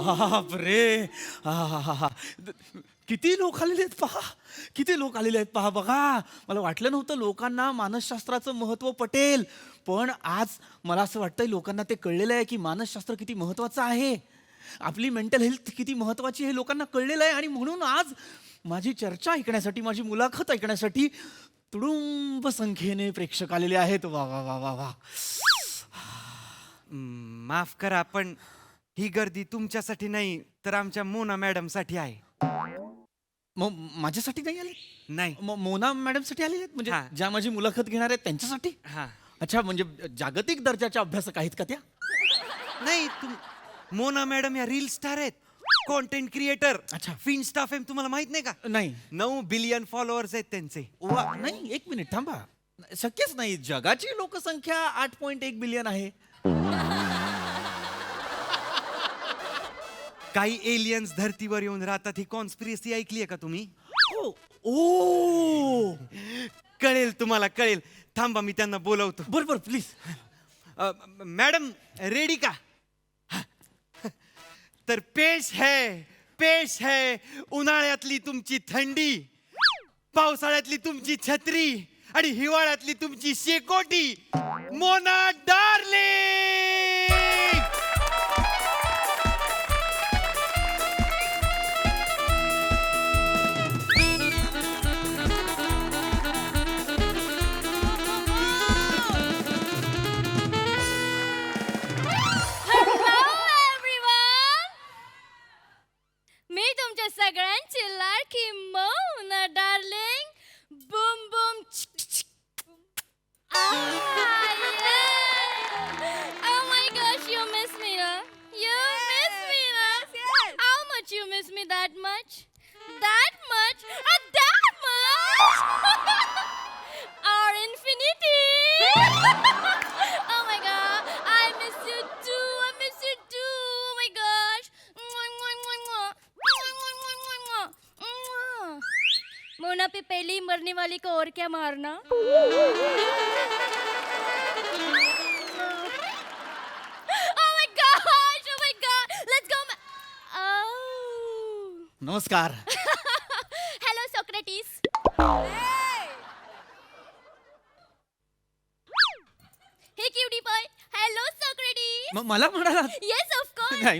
बापरे. आहाहाहा. किती लोक आलेले आहेत पहा, किती लोक आलेले आहेत पहा. बघा, मला वाटलं नव्हतं लोकांना मानसशास्त्राचं महत्त्व पटेल, पण आज मला असं वाटतंय लोकांना ते कळलेलं आहे की मानसशास्त्र किती महत्त्वाचं आहे, आपली मेंटल हेल्थ किती महत्त्वाची हे लोकांना कळलेलं आहे. आणि म्हणून आज माझी चर्चा ऐकण्यासाठी, माझी मुलाखत ऐकण्यासाठी तुडुंब संख्येने प्रेक्षक आलेले आहेत. वा वा वा वा वा. माफ करा, पण ही गर्दी तुमच्यासाठी नाही तर आमच्या मोना मॅडम साठी आहे. मग माझ्यासाठी नाही आले? नाही. मोना मॅडमसाठी आलेले आहेत? म्हणजे हा. ज्या माझी मुलाखत घेणार आहेत त्यांच्यासाठी? हा. अच्छा, म्हणजे जागतिक दर्जाच्या अभ्यासक आहेत का त्या? नाही, मोना मॅडम या रील स्टार आहेत, कॉन्टेंट क्रिएटर. अच्छा. फिन्स्टा फेम तुम्हाला माहित नाही का? नाही. 9 बिलियन फॉलोअर्स आहेत त्यांचे. वा, नाही, एक मिनिट थांबा. शक्यच नाही, जगाची लोकसंख्या 8.1 बिलियन आहे. काही एलियन्स धर्तीवर येऊन राहतात ही कॉन्स्पिरसी ऐकली आहे का तुम्ही? ओ, ओ. कळेल तुम्हाला, कळेल. थांबा, मी त्यांना बोलवतो. बरोबर, प्लीज. मॅडम रेडी का? तर पेश है उन्हाळ्यातली तुमची थंडी, पावसाळ्यातली तुमची छत्री आणि हिवाळ्यातली तुमची शेकोटी, मोना डार्लिंग. मी तुमच्या सगळ्यांची लाडकी Mona darling. Boom boom. Oh my gosh, you miss me, huh? You miss me, huh? How much you miss me? That much? That much? That much? Or infinity? Oh my god, I miss you too. I miss you too. Oh my gosh. Mona पे पहली मरने वाली को और क्या मारना. Oh my gosh, oh my god, let's go. Oh. नमस्कार. Hello Socrates. Hey cutie boy. Hello Socrates. मला म्हणाला? Yes of course. नाही,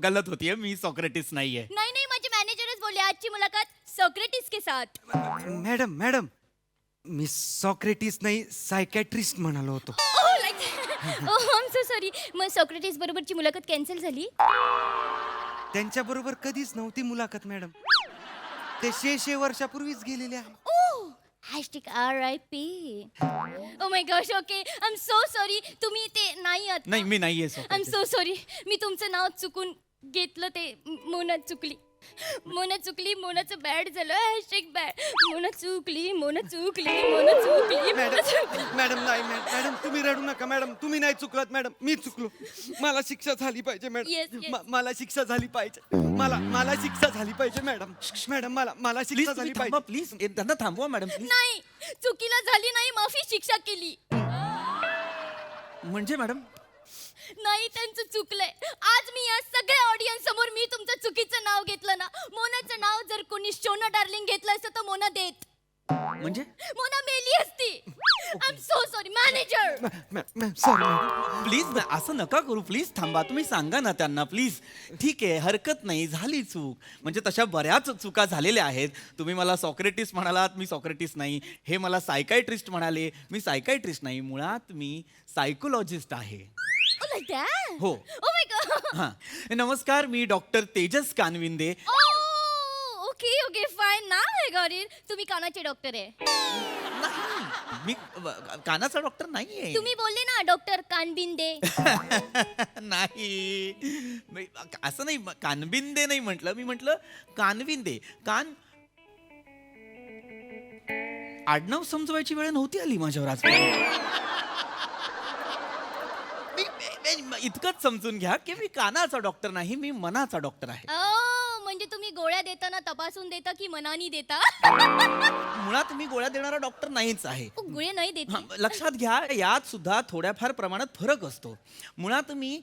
गलत होतीये, मी सॉक्रेटिस नाहीये. नहीं नहीं, माझे मॅनेजरच बोलले आजची मुलाखत सोक्रेटिस के साथ. मॅडम मी सॉक्रेटिस नाही, सायकॅट्रिस्ट म्हणालो होतो. Oh like oh I'm so sorry. मग सोक्रेटिस बरोबरची मुलाखत कॅन्सल झाली. त्यांच्या बरोबर कधीच नव्हती मुलाखत मॅडम, ते 600 वर्षापूर्वीच गेलेले आहे. Oh hashtag RIP. Oh my gosh, okay. I'm so sorry. तुम्ही ते नाही आहात. नाही, मी नाहीये I'm सॉक्रेटिस. so sorry. मी तुमचं नाव चुकून घेतलं, ते मोना चुकली. मोनाचं बॅड झालं. Hashtag bad. मोना चुकली. मॅडम नाही, मॅडम तुम्ही रडू नका. मॅडम तुम्ही नाही चुकलात, मॅडम मी चुकलो. मला शिक्षा झाली पाहिजे Yes, मॅडम. yes. मला शिक्षा झाली पाहिजे. मला शिक्षा झाली पाहिजे मॅडम. मॅडम मला प्लीज शिक्षा झाली थांबा, पाहिजे. प्लीज. त्यांना थांबवा मॅडम, प्लीज. नाही, चुकीला झाली नाही माफी, शिक्षा केली. म्हणजे मॅडम? नाही, त्यांचं चुकलंय. आज मी या सगळ्या ऑडियन्स समोर मी तुमचं चुकीचं नाव घेतलं ना, मोनाचं नाव जर कोणी शोना डार्लिंग घेतलं असतं तर मोना देत. म्हणजे मोना मेली असती. I am so sorry manager. Sorry please असं नका करू, प्लीज थांबा. तुम्ही सांगा ना त्यांना, प्लीज. ठीक आहे, हरकत नाही, झाली चूक. म्हणजे तशा बऱ्याच चुका झालेल्या आहेत. तुम्ही मला सॉक्रेटिस म्हणालात, मी सॉक्रेटिस नाही. हे मला सायकायट्रिस्ट म्हणाले, मी सायकायट्रिस्ट नाही. मुळात मी सायकोलॉजिस्ट आहे. Like that? हो. Oh my god. हां, नमस्कार, मी doctor Tejas Kanvinde. Oh, okay, fine. Now I got it. तुम्ही कानाचे डॉक्टर आहे. नाही, मी कानाचा डॉक्टर नाहीये. तुम्ही बोलले ना डॉक्टर कानबिंदे. नाही, असं नाही, कानबिंदे नाही म्हटलं, मी म्हटलं कानविंदे. आडनाव समजवायची वेळ नव्हती आली माझ्यावर आज. इतकंच समजून घ्या की मी कानाचा डॉक्टर नाही, मी मनाचा डॉक्टर आहे. म्हणजे तुम्ही गोळ्या देता देताना तपासून देता की मनानी देता? मुळात मी गोळ्या देणारा डॉक्टर नाहीच आहे. गुळे नाही देत. हा, लक्षात घ्या यात सुद्धा थोड्याफार प्रमाणात फरक असतो. मुळात मी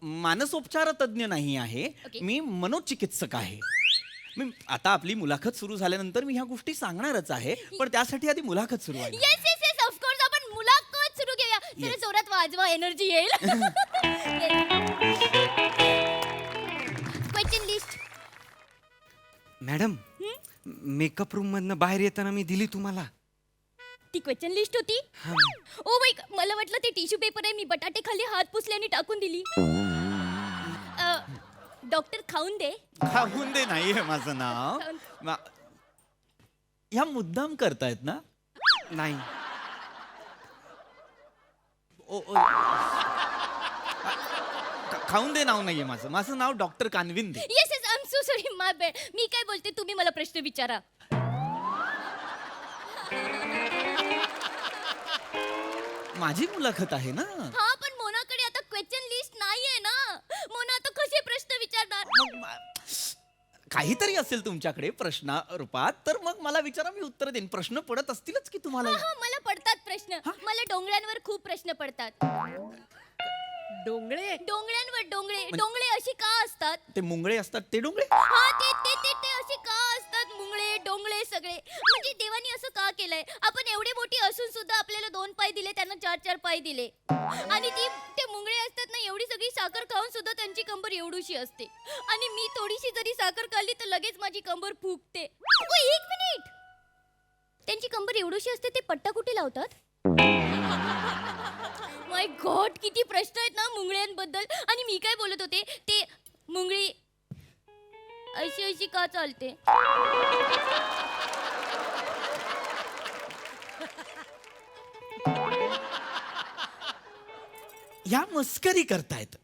मानसोपचार तज्ज्ञ नाही आहे. ओके. मी मनोचिकित्सक आहे. मी आता आपली मुलाखत सुरू झाल्यानंतर मी ह्या गोष्टी सांगणारच आहे, पण त्यासाठी आधी मुलाखत सुरू आहे. येस येस येस ऑफकोर्स आपण मुलाखत सुरू करूया. जरा Yes. जोरात वाजवा, एनर्जी येईल. Question list. Madam makeup room मधनं बाहेर येताना मी दिली तुम्हाला. ती क्वेश्चन लिस्ट होती. हा. ओ बाई, मला वाटलं ते टिश्यू पेपर आहे. मी बटाटे खाली हात पुसल्याने टाकून दिली. डॉक्टर खाऊन दे. खाऊन दे नाहीये माझं नाव. खाऊन- ह्या मुद्दाम करतायत ना? नाही. खाऊन दे नाव नाहीये माझं. माझं नाव doctor Kanvinde. Yes yes I am so sorry my bad. मी काय बोलते तुम्ही मला प्रश्न विचारा. माझी मुलाखत आहे ना. हा पण मोनाकडे आता क्वेश्चन लिस्ट नाहीये ना. मोना आता कसे प्रश्न विचारणार? मग काहीतरी असेल तुमच्याकडे प्रश्न रूपात, तर मग मला विचारा, मी उत्तर देईन. प्रश्न पडत असतीलच की तुम्हाला. हा, मला पडतात प्रश्न. मला डोंगरांवर खूप प्रश्न पडतात. डोंगरांवर डोंगळे अशी का असतात? ते मुंगळे असतात ते डोंगळे. हा ते ते ते ते असे का असतात? मुंगळे डोंगळे सगळे म्हणजे देवानी असं का केलंय? आपण एवढे मोठी असून सुद्धा आपल्याला 2 पाय दिले, त्यांना 4 पाय दिले. आणि ते मुंगळे असतात ना, एवढी सगळी साखर खाऊन सुद्धा त्यांची कंबर एवढीशी असते. आणि मी थोडीशी जरी साखर खाल्ली तर लगेच माझी कंबर फुगते. एक मिनिट, त्यांची कंबर एवढीशी असते, ते पट्टा कुठे लावतात? माय गॉड, किती प्रश्न आहेत ना मुंगळ्यांबद्दल. आणि मी काय बोलत होते, ते मुंगळी अशी अशी का चालते? ह्या मस्करी करतायत.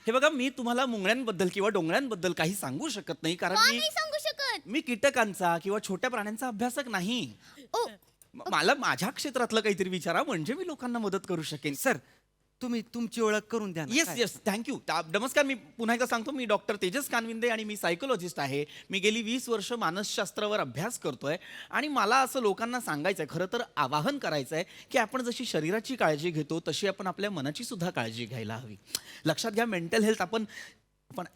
हे बघा, मी तुम्हाला मुंगळ्यांबद्दल किंवा डोंगळ्यांबद्दल काही सांगू शकत नाही, कारण का नाही सांगू शकत? मी कीटकांचा किंवा छोट्या प्राण्यांचा अभ्यासक नाही. ओ मला माझ्या क्षेत्रातलं काहीतरी विचारा, म्हणजे मी लोकांना मदत करू शकेन. सर तुम्ही तुमची ओळख करून द्या ना. येस काय? Yes, thank you. नमस्कार, मी पुन्हा एकदा सांगतो, मी डॉक्टर तेजस कानविंदे आणि मी सायकोलॉजिस्ट आहे. मी गेली 20 वर्ष मानसशास्त्रावर अभ्यास करतोय आणि मला असं लोकांना सांगायचं आहे, खरं तर आवाहन करायचं आहे, की आपण जशी शरीराची काळजी घेतो तशी आपण आपल्या मनाची सुद्धा काळजी घ्यायला हवी. लक्षात घ्या, मेंटल हेल्थ आपण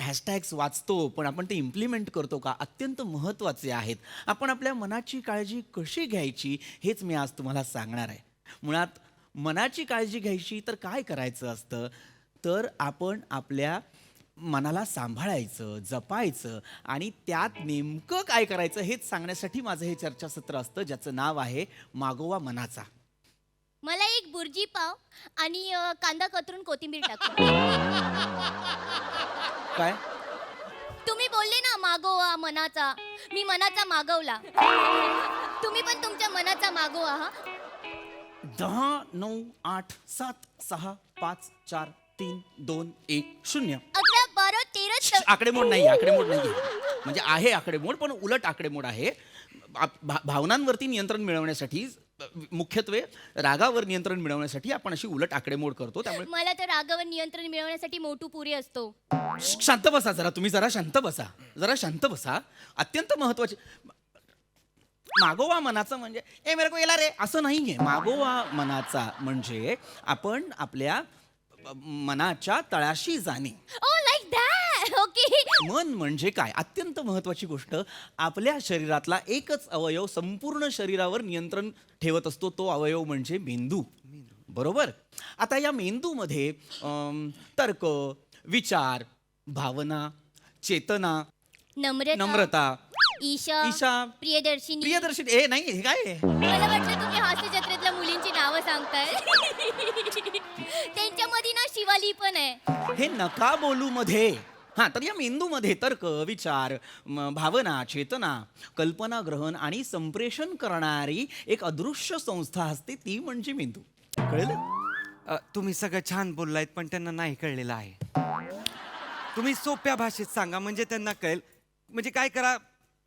हॅशटॅग्स वाचतो, पण आपण ते इम्प्लिमेंट करतो का? अत्यंत महत्त्वाचे आहेत. आपण आपल्या मनाची काळजी कशी घ्यायची हेच मी आज तुम्हाला सांगणार आहे. मुळात मनाची काळजी घ्यायची तर काय करायचं असतं, तर आपण आपल्या मनाला सांभाळायचं, जपायचं आणि त्यात नेमकं काय करायचं हेच सांगण्यासाठी माझं हे चर्चासत्र असतं, ज्याचं नाव आहे मागोवा मनाचा. मला एक बुर्जी पाव आणि कांदा कतरून कोथिंबीर टाकू. काय? तुम्ही बोलले ना मागोवा मनाचा, मी मनाचा मागवला. तुम्ही पण तुमच्या मनाचा मागोवा. हा 10, 9, 8, 7, 6, 5, 4, 3, 2, 1, 0. 11 12 13 आकडेमोड नाही, आकडेमोड नाही. म्हणजे आहे आकडेमोड, पण उलट आकडेमोड आहे. भावनांवरती नियंत्रण मिळवण्यासाठी, मुख्यत्वे रागावर नियंत्रण मिळवण्यासाठी आपण अशी उलट आकडेमोड करतो. त्यामुळे मला तर रागावर नियंत्रण मिळवण्यासाठी मोठू पुरे असतो. शांत बसा जरा, तुम्ही जरा शांत बसा, जरा शांत बसा. अत्यंत महत्वाचे. मागोवा मनाचा म्हणजे ए मेरे को येला रे असं नाहीये. मागोवा मनाचा म्हणजे आपण आपल्या मनाच्या तळाशी जाणे. ओ लाईक दॅट. ओके. मन म्हणजे काय? अत्यंत महत्वाची गोष्ट. आपल्या शरीरातला एकच अवयव संपूर्ण शरीरावर नियंत्रण ठेवत असतो, तो अवयव म्हणजे मेंदू. बरोबर? आता या मेंदूमध्ये तर्क, विचार, भावना, चेतना, नम्रता, ईशा प्रियदर्शिनी. प्रियदर्शिनी. ए नाही, हे काय आहे? मला वाटलं तुम्ही हास्य जत्रेतल्या मुलींची नावं सांगताय. त्यांच्यामध्ये ना शिवाली पण आहे. हे नका बोलू मध्ये. हा, तर या मेंदूमध्ये तर्क, विचार, भावना, चेतना, कल्पना ग्रहण आणि संप्रेषण करणारी एक अदृश्य संस्था असते, ती म्हणजे मेंदू. कळलं? तुम्ही सगळं छान बोललायत, पण त्यांना नाही कळलेलं आहे. तुम्ही सोप्या भाषेत सांगा म्हणजे त्यांना कळेल. म्हणजे काय करा,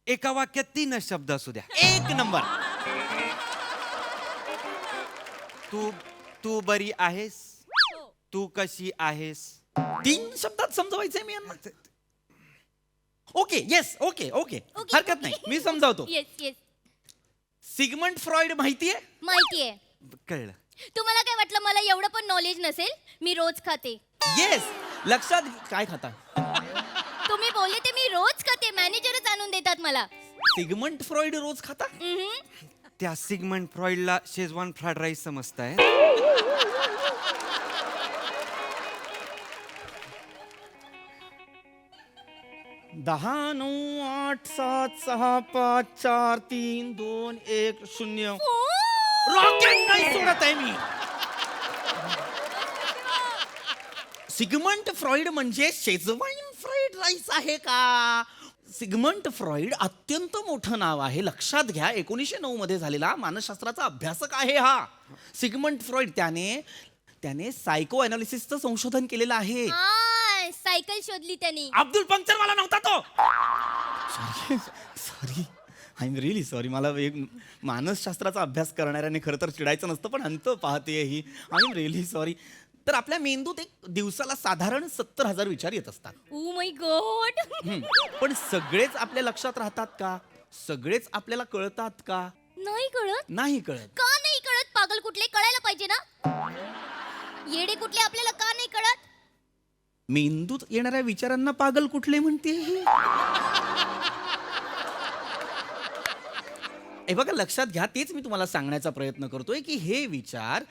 एका वाक्यात 3 शब्द असू द्या. 1 नंबर. तू बरी आहेस? तू कशी आहेस? 3 शब्दात समजवायचंय मी यांना. Okay yes okay okay Okay, हरकत नाही मी समजावतो. येस येस सिगमंड फ्रॉइड माहितीये? माहितीये. कळलं. तुम्हाला काय वाटलं मला एवढं पण नॉलेज नसेल? मी रोज खाते. येस लक्षात काय खाता? तुम्ही बोलले ते मी रोज खाते. मॅनेजरच आणून देतात मला. सिगमंड फ्रॉइड रोज खाता? त्या Sigmund फ्रॉइडला Schezwan fried rice समजताय? 10 9 8 7 6 5 4 3 2 1 0 rocket नाही सोडत आहे मी. सिगमंड फ्रॉइड म्हणजे शेजवान फ्राईड राईस आहे का? सिगमंड फ्रॉइड अत्यंत मोठं नाव आहे. लक्षात घ्या 1909 मध्ये झालेला मानसशास्त्राचा अभ्यासक आहे हा सिगमंड फ्रॉइड. त्याने सायको अनालिसिसचं संशोधन केलेलं आहे. सायकल शोधली त्यांनी. अब्दुल पंक्चर मला नव्हता तो. Sorry I am really sorry. मला एक मानसशास्त्राचा अभ्यास करणाऱ्याने खरं तर चिडायचं नसतं पण अंत पाहते ही. I am really sorry. तर आपल्या मेंदूत एक दिवसाला साधारण 70,000 विचार येत असतात. Oh my God. पण सगळेच आपल्या लक्षात राहतात का? सगळेच आपल्याला कळतात का? नाही कळत. नाही कळत. का नाही कळत? पागल कुठले कळायला पाहिजे ना. येडे कुठले आपल्याला का नाही कळत? मेंदूत येणाऱ्या विचारांना पागल कुठले म्हणते? हे बघा लक्षात घ्या तेच मी तुम्हाला सांगण्याचा प्रयत्न करतोय की हे विचार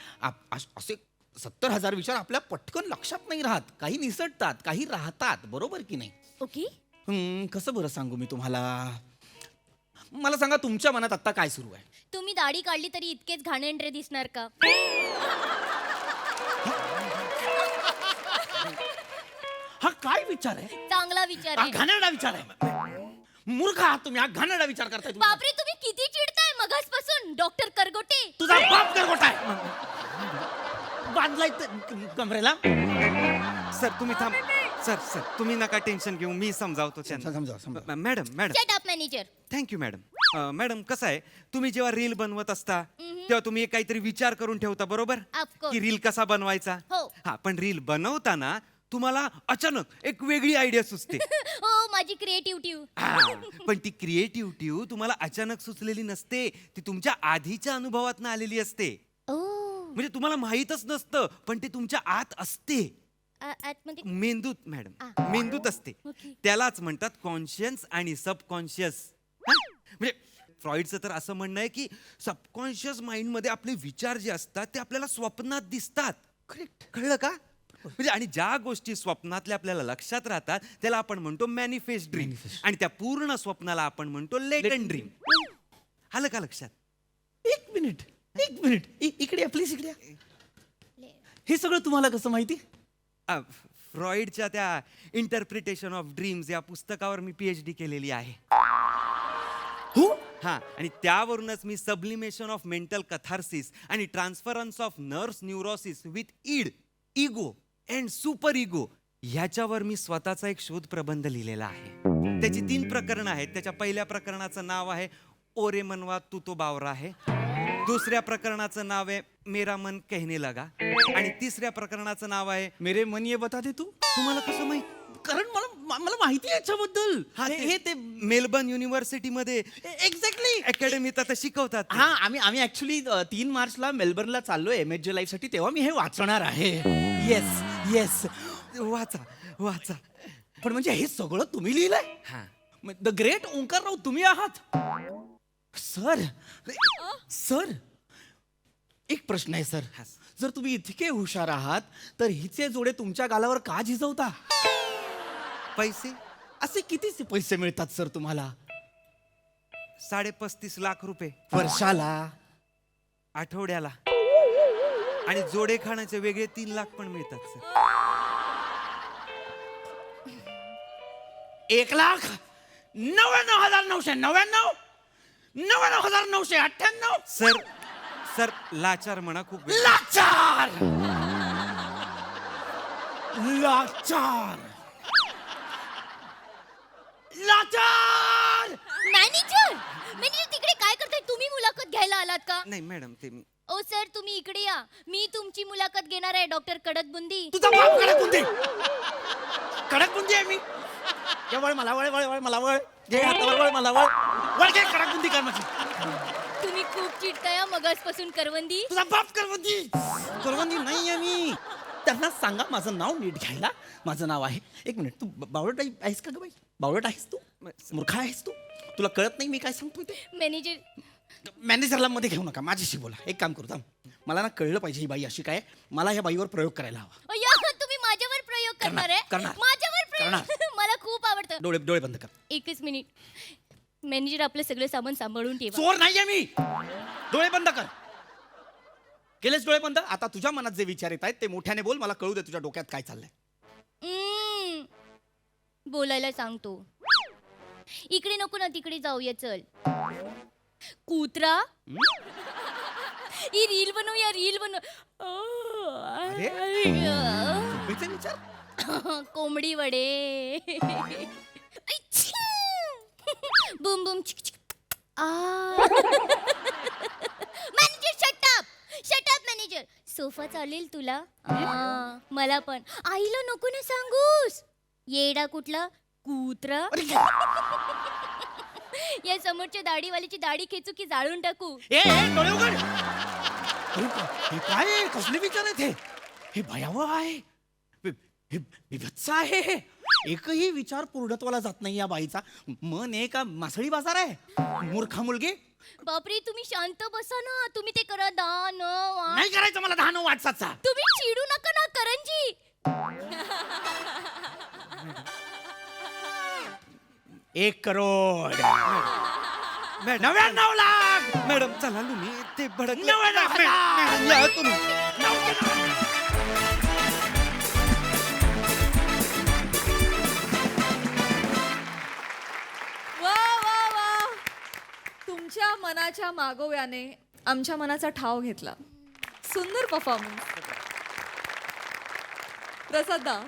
असे 70,000 विचार आपल्या पटकन लक्षात नाही राहत. काही निसटतात काही राहतात. बरोबर की नाही? ओके. कसं बरं सांगू मी तुम्हाला? मला सांगा तुमच्या मनात आता काय सुरू आहे? तुम्ही दाढी काढली तरी इतकेच घाणेरडे दिसणार का? हा काय विचार आहे? चांगला विचार हा आहे. घाणेरडा विचार आहे. मूर्ख आहात तुम्ही. हा घाणेरडा विचार करताय तुम्ही. बापरे तुम्ही किती चिडताय मगासपासून डॉक्टर करगोटे. तुझा बाप करगोटा आहे. बांधलाय कमरेला. सर तुम्ही थांब. सर तुम्ही नका टेन्शन घेऊ. मी समजावतो त्यांना. समजा madam shut up manager. Thank you madam. Madam कसं आहे तुम्ही जेव्हा रील बनवत असता तेव्हा तुम्ही एक काहीतरी विचार करून ठेवता बरोबर Of course. की रील कसा बनवायचा. हो. हा पण रील बनवताना तुम्हाला अचानक एक वेगळी आयडिया सुचते. हो माझी क्रिएटिव्हिटी. हा, पण ती क्रिएटिव्हिटी तुम्हाला अचानक सुचलेली नसते. ती तुमच्या आधीच्या अनुभवातून आलेली असते. ओ म्हणजे तुम्हाला माहीतच नसतं पण ते तुमच्या आत असते. आतमध्ये मेंदूत मॅडम मेंदूत असते. ओके. त्यालाच म्हणतात कॉन्शियस आणि सबकॉन्शियस. म्हणजे फ्रॉइडचं तर असं म्हणणं आहे की सबकॉन्शियस माइंड मध्ये आपले विचार जे असतात ते आपल्याला स्वप्नात दिसतात. करेक्ट. कळलं का? म्हणजे आणि ज्या गोष्टी स्वप्नातल्या आपल्याला लक्षात राहतात त्याला आपण म्हणतो मॅनिफेस्ट ड्रीम आणि त्या पूर्ण स्वप्नाला आपण म्हणतो लेटंट ड्रीम. आलं का लक्षात? एक मिनिट इकडे या प्लीज इकडे या. हे सगळं तुम्हाला कसं माहिती? फ्रॉइडच्या त्या इंटरप्रिटेशन ऑफ ड्रीम्स या पुस्तकावर मी PhD केलेली आहे. हो हा आणि त्यावरूनच मी सब्लिमेशन ऑफ मेंटल कथार्सिस आणि transference of nerves neurosis with ego and super ego ह्याच्यावर मी स्वतःचा एक शोध प्रबंध लिहिलेला आहे. त्याची 3 प्रकरणं आहेत. त्याच्या पहिल्या प्रकरणाचं नाव आहे ओरे मनवा तू तो बावरा आहे. दुसऱ्या प्रकरणाचं नाव आहे मेरा मन कहने लगा आणि तिसऱ्या प्रकरणाचं नाव आहे मेरे मन ये बता दे तू. तुम्हाला कसं माहित? कारण मला माहिती आहे याच्याबद्दल. हे ते मेलबर्न युनिव्हर्सिटीमध्ये एक्झॅक्टली अकॅडमीत आता शिकवतात. हा आम्ही ऍक्च्युली 3 मार्चला मेलबर्नला चाललोय MSJ लाईफ साठी. तेव्हा मी हे वाचणार आहे. येस वाचा. पण म्हणजे हे सगळं तुम्ही लिहिलंय? हा द ग्रेट ओंकारराव तुम्ही आहात? सर एक प्रश्न आहे सर. हा. जर तुम्ही इतके हुशार आहात तर हिचे जोडे तुमच्या गालावर का झिजवता? पैसे असे किती पैसे मिळतात सर तुम्हाला? 35.5 लाख रुपये वर्षाला? आठवड्याला. आणि जोडे खाण्याचे वेगळे 3 लाख पण मिळतात सर. 1,99,999 99,998. सर लाचार म्हणा खूप लाचार मॅनेजर तिकडे काय करताय? तुम्ही मुलाखत घ्यायला आलात का? नाही मॅडम ते मी ओ सर तुम्ही इकडे या, मी तुमची मुलाखत घेणार आहे डॉक्टर कडकबुंदी. तुझा बाप कडक बुंदी. कडक बुंदी आहे मी. ये वळ मला वळ वळ वळ मला वळ. घे हातावर वळ मला वळ. वळ घे कडक बुंदी कर माझी. तुम्ही खूप चिडताय हं मगासपासून करवंदी. तुझा बाप करवंदी. करवंदी नाही आहे मी. त्यांना सांगा माझं नाव नीट घ्यायला. माझं नाव आहे, एक मिनिट, तू बावळट आहेस का ग बाई? बावळट आहेस तू? मूर्खा आहेस तू? तुला कळत नाही मी काय सांगतोय ते? मॅनेजर मॅनेजरला मध्ये घेऊ नका, माझ्याशी बोला. एक काम करू थांब, मला ना कळलं पाहिजे ही बाई अशी काय. मला ह्या बाईवर प्रयोग करायला हवा. अय्या, तुम्ही माझ्यावर प्रयोग करणार आहे? करणार. माझ्यावर प्रयोग मला खूप आवडतं. डोळे डोळे बंद कर. एकच मिनिट. मॅनेजर आपलं सगळं सामान सांभाळून ठेवा. चोर नाहीये मी. डोळे बंद कर. केलेच डोळे बंद. आता तुझ्या मनात जे विचार येत आहेत ते मोठ्याने बोल, मला कळू दे तुझ्या डोक्यात काय चाललंय. बोलायला सांगतो. इकडे नको ना, तिकडे जाऊया चल. कुत्रा ही रील बनवूया, रील बनव. झोपेचे विचार. कोंबडी वडे. Boom boom chick chick. Manager shut up manager. Sofa चालेल तुला? मला पण. आईला नको ना सांगूस. येडा कुठला कुत्रा. या समोरच्या दाढीवालीची दाढी खेचू की जाळून टाकू? ए डोळे उघड. हे काय कसले विचार आहेत हे? हे भयावह आहे. हे विभत्स आहे. हे एकही विचार पूर्णत्वाला जात नाही या बाईचा. मन आहे का मासळी बाजार आहे? मूर्खा मुलगी. बापरे, तुम्ही शांत बसा ना. तुम्ही ते करा दान. नाही करायचं मला 10-9 वाटसाचा. तुम्ही चिडू नका ना करंजी. 1 करोड. मॅडम 99 लाख. मॅडम चला तुम्ही ते भडक 99 लाख. या तुम्ही. वा वा वा, तुमच्या मनाच्या मागोव्याने आमच्या मनाचा ठाव घेतला. सुंदर परफॉर्मन्स. प्रसादा,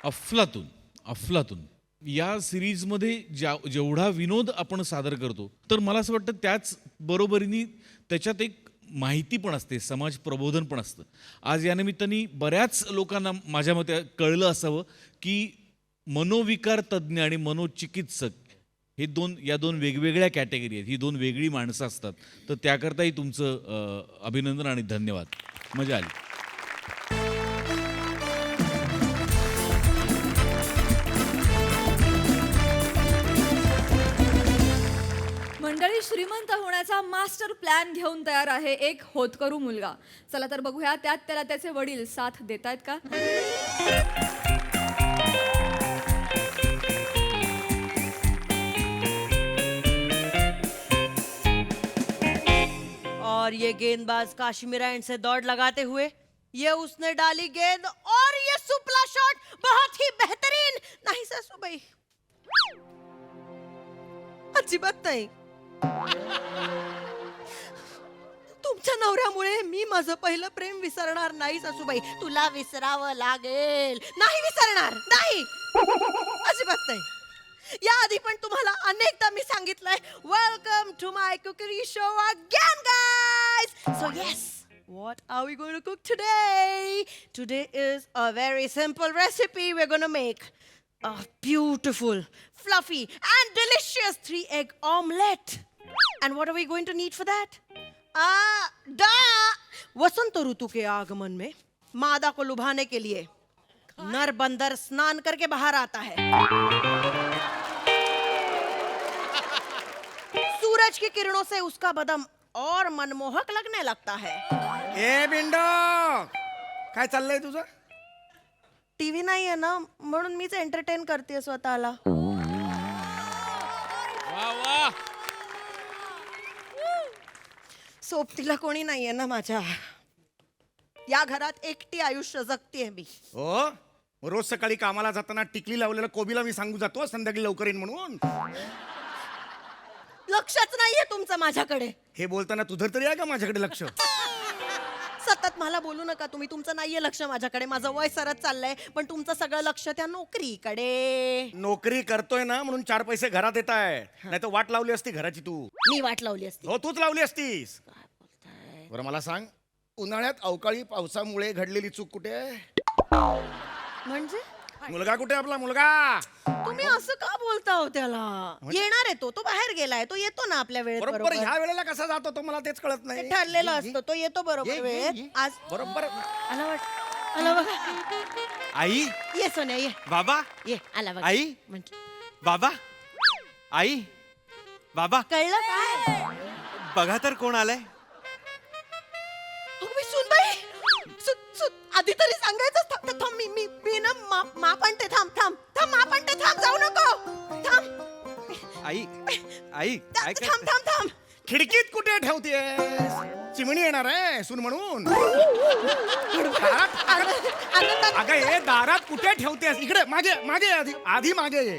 अफलातून अफलातून या सिरीजमध्ये जेवढा विनोद आपण सादर करतो, तर मला असं वाटतं त्याच बरोबरीने त्याच्यात एक माहिती पण असते, समाज प्रबोधन पण असतं. आज या निमित्ताने बऱ्याच लोकांना माझ्या मते कळलं असावं की मनोविकार तज्ज्ञ आणि मनोचिकित्सक हे या दोन वेगवेगळ्या कॅटेगरी आहेत. ही 2 वेगळी माणसं असतात. तर त्याकरताही तुमचं अभिनंदन आणि धन्यवाद. मजा आली. मंडळी, श्रीमंत होण्याचा मास्टर प्लॅन घेऊन तयार आहे एक होतकरू मुलगा. चला तर बघूया त्यात त्याला त्याचे वडील साथ देतायत का. और ये गेंदबाज काश्मीर एंड से दौड़ लगाते हुए ये उसने डाली गेंद और ये सुपला शॉट बहुत ही बेहतरीन. नहीं सासूबाई, अजिबात नाही. तुमच्या नवऱ्यामुळे मी माझं पहिलं प्रेम विसरणार नाही सासूबाई. तुला विसरावं लागेल. नाही विसरणार, नाही, अजिबात नाही. याआधी पण तुम्हाला अनेकदा मी सांगितलंय, welcome to my cookery show again guys. So yes, what are we going to cook today? Today is a very simple recipe. We're going to make a beautiful, fluffy and delicious 3-egg omelette. And what are we going to need for that? वसंत ऋतु के आगमन में मादा को लुभाने के लिए नर बंदर स्नान करके बाहर आता है. सूरज की किरणों से उसका बदन और मनमोहक लगने लगता है. ए बिंडो, काय चाललंय तुझं? टीव्ही नाहीये ना, म्हणून मीच एंटरटेन करते स्वतःला. सोबतीला कोणी नाहीये ना माझ्या. या घरात एकटी आयुष्य जगतेय मी. हो, रोज सकाळी कामाला जाताना टिकली लावलेल्या कोबीला मी सांगू जातो संध्याकाळी लवकर येईन म्हणून. लक्षच नाहीये तुमचं माझ्याकडे. हे बोलताना तुझं तरी आहे का माझ्याकडे लक्ष? सतत मला बोलू नका तुम्ही. तुमचं नाहीये लक्ष माझ्याकडे. माझं वय सरत चाललंय, पण तुमचं सगळं लक्ष त्या नोकरीकडे. नोकरी करतोय ना म्हणून 4 पैसे घरात येत आहे. नाही तर वाट लावली असती घराची तू. मी वाट लावली असती. हो, तूच लावली असतीस. बरं मला सांग, उन्हाळ्यात अवकाळी पावसामुळे घडलेली चूक कुठे आहे? म्हणजे मुलगा कुठे आहे आपला मुलगा? तुम्ही असं का बोलता हो त्याला? येणार आहे तो बाहेर गेलाय, तो येतो ना आपल्या वेळेत बरोबर बरोबर. ह्या वेळेला कसा जातो तो मला तेच कळत ते नाही. ठरलेलं असतं, तो येतो बरोबर ये, वेळेत. ये. आज बरोबर आला आला बघा. आई ये सोन्या ये बाबा ये आला बघा. आई म्हणजे बाबा आई बाबा कळलं काय? बघा तर कोण आलंय. अगं बाई, सुनबाई आधी तरी सांगायचं. थांब थांब, मी ना माप आणते. थांब माप आणते. थांब, जाऊ नको. थांब आई आई काय थांब करते? थांब. खिडकीत कुठे ठेवतेय? चिमणी येणार आहे सून म्हणून. आनंदात अगं हे दारात कुठे ठेवतेस? इकडे मागे आधी मागे ये.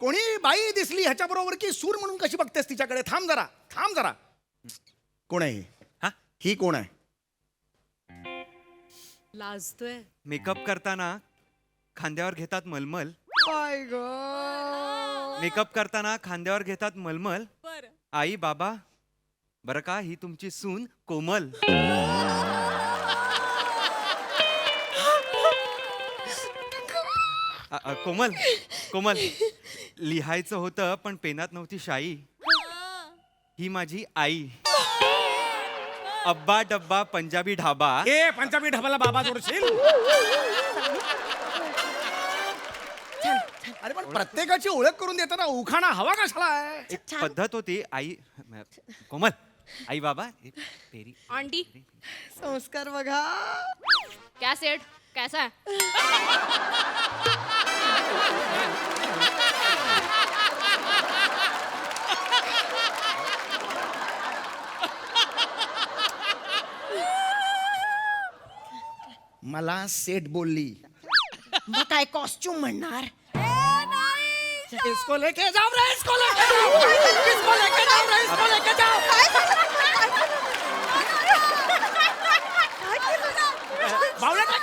कोणी बाई दिसली ह्याच्या बरोबर की सून म्हणून कशी बघतेस तिच्याकडे? थांब जरा. कोण आहे ही? हा ही कोण आहे? लाजतोय. मेकअप करताना खांद्यावर घेतात मलमल. काय ग? मेकअप करताना खांद्यावर घेतात मलमल. आई बाबा बरं का, ही तुमची सून कोमल. कोमल लिहायचं होतं पण पेनात नव्हती शाई. ही माझी आई. अब्बा डब्बा पंजाबी ढाबा. ए पंजाबी ढाबाला बाबा जोडशील? अरे पण प्रत्येकाची ओळख करून देताना उखाणा हवा कशाला आहे? एक पद्धत होती. आई कोमल आई बाबा तेरी आंटी संस्कार बघा. क्या सेठ कैसा है? मला सेट बोलली. मग काय कॉस्ट्युम म्हणणार? इसको लेके जाओ रे, इसको लेके जाओ. इसको लेके जाओ रे, इसको लेके जाओ. बावळट आहे.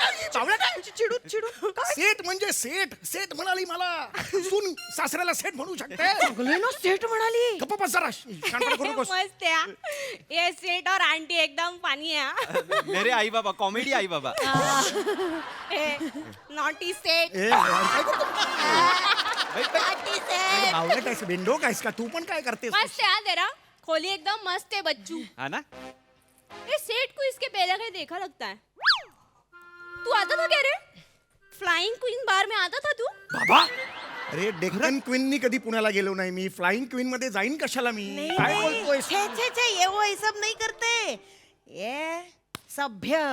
चिडून काय? सेट म्हणजे सेट म्हणाली मला. सून सासऱ्याला सेट म्हणू शकते? सगळे ना सेठ म्हणाली. गप्प बस जरा, शांतपणे करू नकोस. मस्त है ये सेठ और आंटी एकदम फनी है. मेरे आई बाबा कॉमेडी आई बाबा. नॉटी सेठ. ए, काय करतो? बावळट आहेस, बेंडोक आहेस का तू? पण काय करतेस? मस्त है तेरा खोली एकदम मस्त है बच्चू. हा ना. ये सेठ को इसके पहले कहीं देखा लगता है. तू आता था क्या रे? फ्लाइंग क्वीन बार में आता था तू? बाबा अरे डेक्कन क्वीननी कधी पुण्याला गेलो नाही मी. फ्लाइंग क्वीन मध्ये जाईन कशाला मी? काय बोलतोय? छे ये वो ये सब नहीं करते. ये सभ्य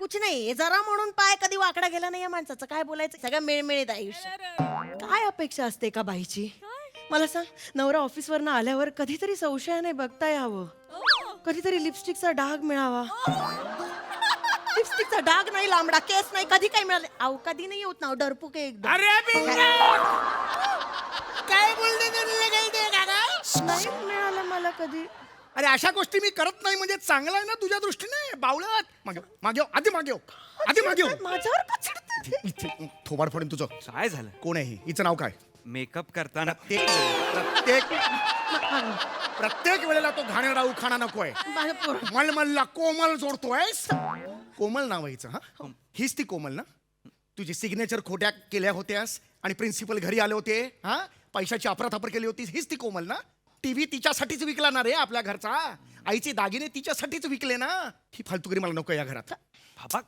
कुछ नाही. हे जरा म्हणून पाय कधी वाकडा गेला नाही या माणसाचं. काय बोलायचं? सगळं मिळमिळीत आयुष्य. काय अपेक्षा असते का बाईची? मला सांग, नवरा ऑफिसवरनं आल्यावर कधीतरी संशयाने बघता यावं. कधीतरी लिपस्टिकचा डाग मिळावा. लिपस्टिकचा डाग नाही, लांबडा केस नाही, कधी काही मिळाले. अहो कधी नाही होत ना, डरपूक आहे एकदम. अरे काय बोलते नाही मिळालं मला कधी. अरे अशा गोष्टी मी करत नाही म्हणजे चांगलं आहे ना तुझ्या दृष्टीने? बावळट. मागे आधी मागे माझ्यावर का चिडते? थोबाड फोडेन तुझं. काय झालं? कोण आहे ही? हिचं नाव काय? मेकअप करताना प्रत्येक वेळेला तो घाणेरडा उखाणा नकोय. मलमलला कोमल जोडतोयस. कोमल नाव आहे हिचं. हा, हीच ती कोमल ना? तुझी सिग्नेचर खोट्या केल्या होत्यास आणि प्रिन्सिपल घरी आले होते. हा, पैशाची अफरातफर केली होती. हीच ती कोमल ना? टीव्ही तिच्यासाठीच विकला ना रे आपल्या घरचा. आईचे दागिने तिच्यासाठीच विकले ना. ही फालतुगिरी मला नको या घरात. बाबा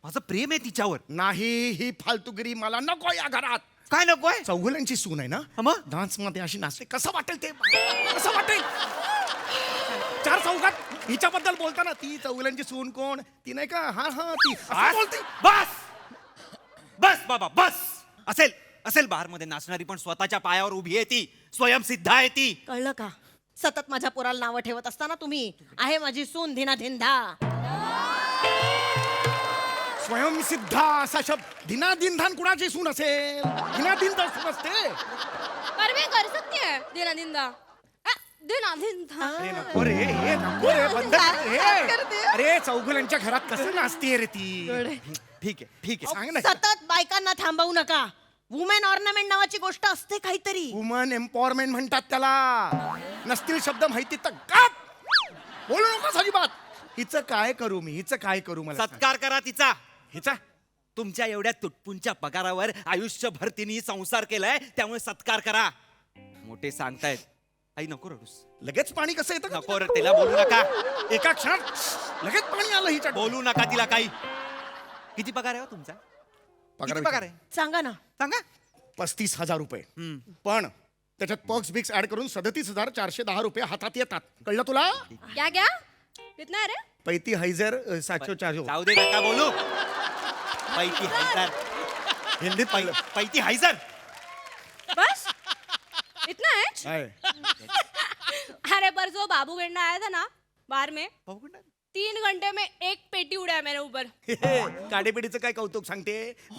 माझं प्रेम आहे तिच्यावर. नाही, ही फालतुगिरी मला नको या घरात. काय नकोय? चौगुल्यांची सून आहे ना? मग? डान्स मध्ये अशी नाचते, कसं वाटेल ते? कसं वाटेल? चार चौघात हिच्याबद्दल बोलताना ती चौगुल्यांची सून कोण? ती नाही का? हा ती असं बोलते. बस बाबा बस. असेल बार मध्ये नाचणारी पण स्वतःच्या पायावर उभी आहे ती. स्वयंसिद्ध आहे ती. कळलं का? सतत माझ्या पोराला नावं ठेवत असताना तुम्ही आहे माझी सून धिना धिंदा. स्वयंसिद्ध असा शब्द. धिनाधिंधान कुणाची सून असेल? धिनाधिंदा सून असते. पर मैं कर सकती है दिना दिंदा. दिना दिंदा. अरे नको रे, हे नको रे, बंद कर रे. अरे चौगुल्यांच्या घरात कसं नाचते रे ती? ठीक आहे सांग ना. सतत बायकांना थांबवू नका. वुमेन ऑर्नामेंट नावाची गोष्ट असते काहीतरी. वुमन एम्पॉवरमेंट म्हणतात त्याला. नसतील शब्द माहिती तर गप बोलू नकोस अजिबात. हिचं काय करू मी, हिचं काय करू मला सांग. सत्कार करा तिचा. हिचा तुमच्या एवढ्या तुटपुंच्या पगारावर आयुष्यभर तिने संसार केलाय, त्यामुळे सत्कार करा. मोठे सांगतायत. आई नको रडूस. लगेच पाणी कसं येतं नको तिला बोलू नका. एका क्षणात लगेच पाणी आलं हिच्या बोलू नका तिला काही. किती पगार आहे हो तुमचा? किती पगार आहे सांगा ना. सांगा. 35,000 रुपये. पण त्याच्यात पक्स बिक्स ऍड करून 37,410 रुपये हातात येतात. कळलं तुला? क्या क्या कितना है रे? 35,704. जाऊ दे नका बोलू. पैती हैजर. हिंदीत पाहिलं पैती हैजर. बस इतना है? काय? अरे पर जो बाबू गिरना आया था ना बार में, 3 घंटे में 1 पेटी उड़ाया मेरे ऊपर. काडेपेटीचं काय कौतुक सांगते.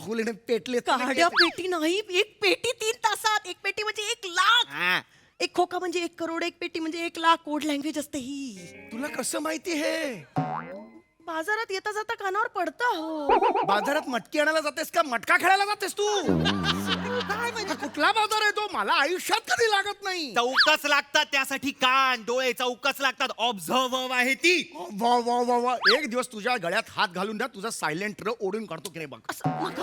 गुलीने पेटले काड्या पेटी नाही, एक पेटी 3 तासात. एक पेटी म्हणजे 1 लाख. हा. एक खोका म्हणजे 1 करोड, एक पेटी म्हणजे 1 लाख. कोड लँग्वेज असते ही. तुला कसं माहिती हे? बाजारात येता जाता कानावर पडता हो. बाजारात मटकी आणायला जातेस का मटका खेळायला जातेस तू? काय म्हणजे कुठला बाजार आहे तो? मला आयुष्यात कधी लागत नाही. चौकस लागतात त्यासाठी. कान डोळे चौकस लागतात. ऑब्झर्व्ह आहे ती. वा वा वा वा. एक दिवस तुझ्या गळ्यात हात घालून द्या, तुझा सायलेंट ओढून काढतो की नाही बघ.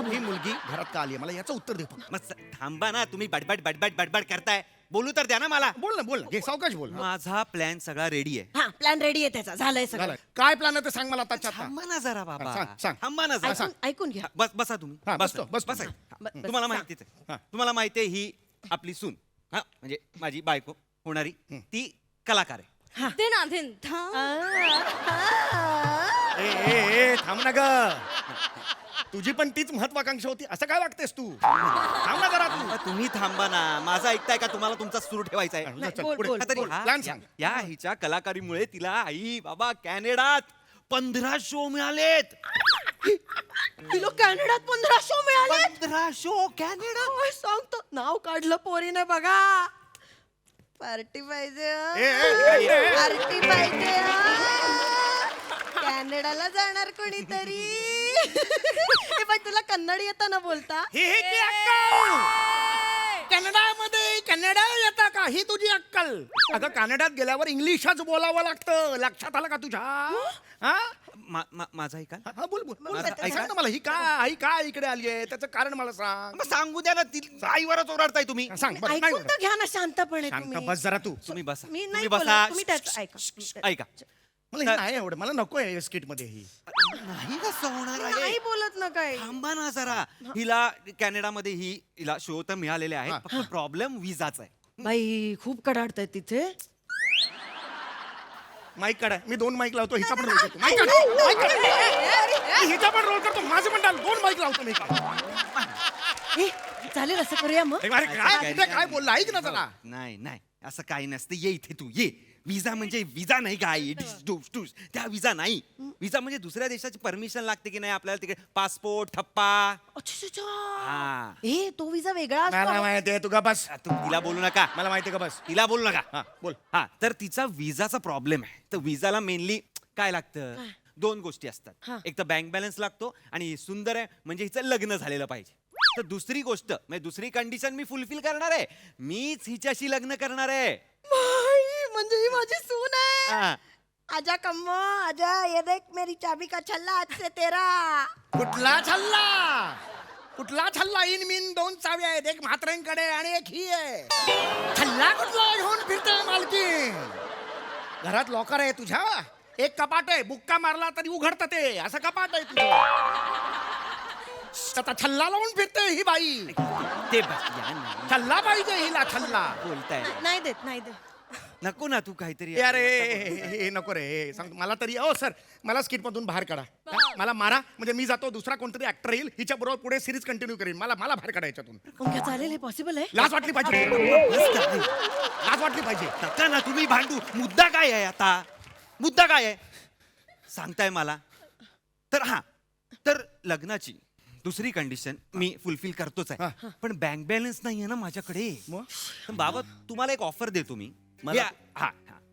ही मुलगी घरात का आली मला याचं उत्तर दे फक्त. मग थांबा ना, तुम्ही बडबड बडबड बडबड करताय. बोलू तर द्या ना मला. बोल ना घे सावकाश बोल. माझा प्लॅन सगळा रेडी आहे. हा प्लॅन रेडी आहे त्याचा. झालंय सगळं. झालं. काय प्लॅन आहे ते सांग मला आता. थांबा ना जरा बाबा. सांग, सांग. थांबा ना जरा. ऐकून घ्या. बसा तुम्ही. हा, बसा. बसतो. बसा. बस. तुम्हाला माहितीच आहे. हा. तुम्हाला माहिती आहे ही आपली सून. हा म्हणजे माझी बायको होणारी ती कलाकार आहे. दिन दिन ए थांब ना ग. तुझी पण तीच महत्वाकांक्षा होती असं काय वागतेस तू? थांब ना जरा तू. तुम्ही थांबा ना. माझं ऐकताय का? तुम्हाला तुमचा सुरू ठेवायचा आहे. चल, बोल, पुढे. बोल, तरी प्लॅन सांग. या हिच्या कलाकारीमुळे तिला आई बाबा कॅनडात 15 शो मिळालेत. तिला कॅनडात 15 शो मिळाले. 15 शो कॅनडा. होय, सांगतो. नाव काढलं पोरीने बघा. पार्टी पाहिजे पार्टी पाहिजे. कॅनडाला जाणार कोणीतरी. हे बाई तुला कन्नड येतं ना बोलता? कॅनडामध्ये कॅनडा येता का? ही तुझी अक्कल. अगं कॅनडात गेल्यावर इंग्लिशच बोलावं लागतं. लक्षात आलं का तुझ्या? हा? माझा ऐका. हा, बोल बोल बोल. माझं ऐका. सांग ना मला ही काय इकडे आली आहे त्याचं कारण मला सांग. मग सांगू द्या ना. आईवरच ओरडताय तुम्ही. सांग बरं, नाही ऐकून बोलत. तर घ्या ना शांतपणे शांत तुम्ही. बस जरा तू. तुम्ही बसा. मी तुम्ही नाही बसा. बोलत, तुम्ही त्याचं ऐका. ऐका. मला हे नाही आवड. मला नको आहे स्किट मध्ये ही. नाही कसं होणार आहे? नाही बोलत ना काय. थांबा ना जरा. हिला कॅनडामध्ये हिला शो तर मिळालेले आहेत. फक्त प्रॉब्लेम विजाचा आहे. बाई खूप कडाडताय तिथे. माईक काढा. मी 2 माईक लावतो. हिचा पण रोल करतो. माईक काढा. माईक काढा. मी हिचा पण रोल करतो. माझं पण 2 माईक लावतो मी. ए, चालेल असं करूया मग. अरे काय कुठे काय बोलला ऐक ना जरा. नाही नाही असं काही नसतं. ये इथे तू ये. विजा म्हणजे विजा नाही काय. त्या विजा नाही. विजा म्हणजे दुसऱ्या देशाची परमिशन लागते की नाही आपल्याला तिकडे. पासपोर्ट ठप्पा. अच्छा अच्छा. हा. ए तो विजा वेगळा मला असतो. माहिती आहे तुका बस. तू तिला बोलू नका. मला माहिती आहे का बस. तिला बोलू नका. हा बोल. हा तर तिचा विजाचा प्रॉब्लेम आहे. तर विजाला मेनली काय लागतं? 2 गोष्टी असतात. एक तर बँक बॅलन्स लागतो आणि सुंदर आहे म्हणजे हिचं लग्न झालेलं पाहिजे. तर दुसरी गोष्ट म्हणजे दुसरी कंडिशन मी फुलफिल करणार आहे. मीच हिच्याशी लग्न करणार आहे. बाई, म्हणजे ही माझी सून आहे. हा. आजा कम्मो आजा, ये देख मेरी चाबी का छल्ला आज से तेरा. कुठला छल्ला? कुठला छल्ला? इन मिन 2 चाव्या आहेत. एक म्हाताऱ्यांकडे आणि एक ही आहे. छल्ला कुठला घेऊन फिरते मालकी? घरात लॉकर आहे तुझ्या? एक कपाट आहे. बुक्का मारला तरी उघडतं ते. असं कपाट आहे तुझं. आता छल्ला लावून फिरते ही बाई. ते बस या ना. छल्ला पाहिजे हिला. छल्ला बोलताय. नाही देत नाही देत. नको ना तू काहीतरी. अरे हे नको रे. हे सांग मला तरी. ओ सर मला स्किट मधून बाहेर काढा. मला मारा म्हणजे मी जातो. दुसरा कोणतरी ऍक्टर येईल. हिच्या बरोबर पुढे सिरीज कंटिन्यू करेन. मला बाहेर काढायच्यातून. पण काय चालेल हे पॉसिबल आहे? लाज वाटली पाहिजे. लाज वाटली पाहिजे. नका ना तुम्ही भांडू. मुद्दा काय आहे आता? मुद्दा काय आहे सांगताय मला? तर हा तर लग्नाची दुसरी कंडिशन मी फुलफिल करतोच आहे. पण बँक बॅलन्स नाहीये ना माझ्याकडे. तर बाबा तुम्हाला एक ऑफर देतो मी.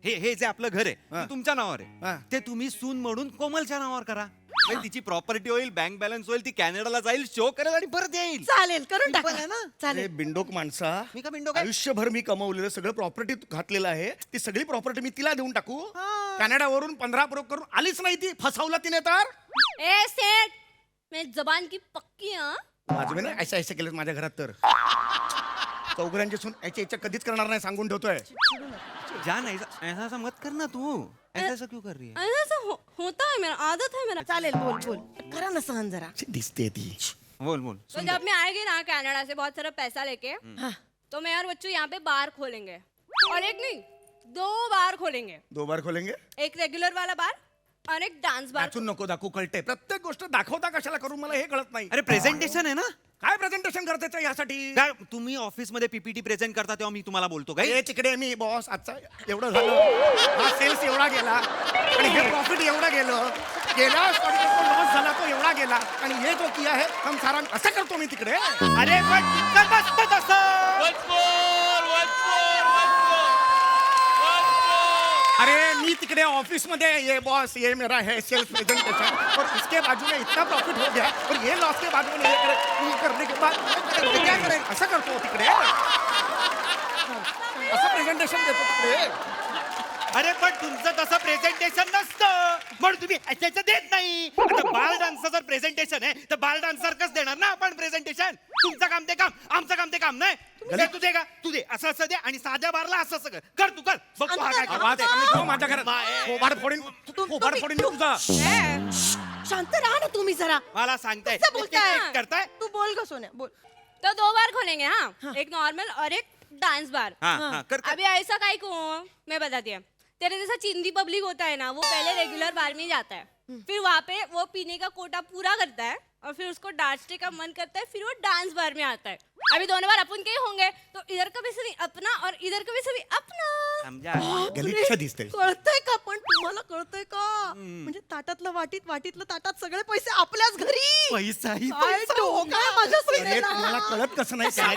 हे जे आपलं घर आहे ते तुमच्या नावावर आहे. ते तुम्ही सून म्हणून कोमलच्या नावावर करा. म्हणजे तिची प्रॉपर्टी होईल, बँक बॅलन्स होईल, ती कॅनडाला जाईल, शो करेल आणि परत येईल. चालेल करून टाका आहे ना? अरे चालेल बिंडोक माणसा, मी का बिंडोक आहे? आयुष्यभर मी कमवलेलं सगळं प्रॉपर्टी घातलेलं आहे, ती सगळी प्रॉपर्टी मी तिला देऊन टाकू? कॅनडावरून 15 ब्रोक करून आलीच नाही ती, फसवला तिने तर. ए सेठ मैं जबान की पक्की हाँ माझं ना ऐसा ऐसा केलं माझ्या घरात तर चौघरांची सून याच्या कधीच करणार नाही सांगून ठेवतोय. जान ऐसा ऐसा मत करना तू. ऐसा क्यों कर रही है? ऐसा होता है मेरा आदत है मेरा. चालेल बोल बोल करा ना सहन जरा. दिसते ती. बोल बोल. तो जब मैं आएगी ना कनाडा से बहुत सारा पैसा लेके हाँ. तो मैं और बच्चू यहाँ पे बार खोलेंगे और एक नहीं 2 बार खोलेंगे. 2 बार खोलेंगे. एक रेग्युलर वाला बार और एक डांस बार. वाचून नको दाखवू, कळते प्रत्येक गोष्ट दाखवता कशाला करून मला हे कळत नाही. अरे प्रेझेंटेशन आहे ना. काय प्रेझेंटेशन करतायचं यासाठी? काय तुम्ही ऑफिस मध्ये पीपीटी प्रेझेंट करता तेव्हा मी तुम्हाला बोलतो काय? हे तिकडे मी बॉस आजचा एवढं झालं, हा सेल्स एवढा गेला आणि हे प्रॉफिट एवढं गेलं, गेला लॉस झाला तो एवढा गेला आणि हे जो किया है हम सारा असं करतो मी तिकडे. अरे पण तिथं नसतं तसं. अरे मी तिकडे ऑफिस मध्ये ये बॉस ये मेरा है सेल्स प्रेजेंटेशन और इसके बाजू में इतना प्रॉफिट हो गया और ये लॉस के बाजू में ये करने के बाद मैं क्या करें असं करतो तिकडे, असं प्रेझेंटेशन देतो तिकडे. अरे पण तुमचं तसं प्रेझेंटेशन नसतं म्हणून तुम्ही याच्याचं देत नाही. आता बाल डान्सर प्रेझेंटेशन आहे तर बाल डान्सर कसं देणार ना आपण प्रेझेंटेशन. तुमचं काम ते काम, आमचं काम ते काम नाही. तू दे का तू दे असं असं दे आणि साध्या बारला असं असं कर तू कर बघतो हा काय आवाज करतो. कमी ठेव माझ्या घरात, कोबाड फोडीन कोबाड फोडीन तुझा. शांत राहा ना तुम्ही जरा. मला सांगताय कसं बोलताय? करताय. तू बोल ग सोन्या बोल. तो 2 बार खोलेंगे हाँ. एक नॉर्मल और एक डांस बार. हाँ हाँ कर कर. अभी ऐसा काय को मैं बताती हूँ. तेरे जैसा चिंदी पब्लिक होता है ना वो पहले रेगुलर बार में ही जाता है, फिर वहाँ पे वो पीने का कोटा पूरा करता है और फिर उसको डांसने का मन करता है, फिर वो डांस बार में आता है. अभी दोनों बार अपन के ही होंगे तो इधर का भी सभी अपना और इधर का भी सभी अपना. समजा. गलिच्छ दिसते. कळतंय का पण तुम्हाला कळतंय का? म्हणजे ताटातलं वाटीत वाटीतलं ताटात सगळे पैसे आपल्याच घरी. पैसाही काय डोकं आहे माझ्या अरे सोन्याला. तुम्हाला कळत कसं नाही काय?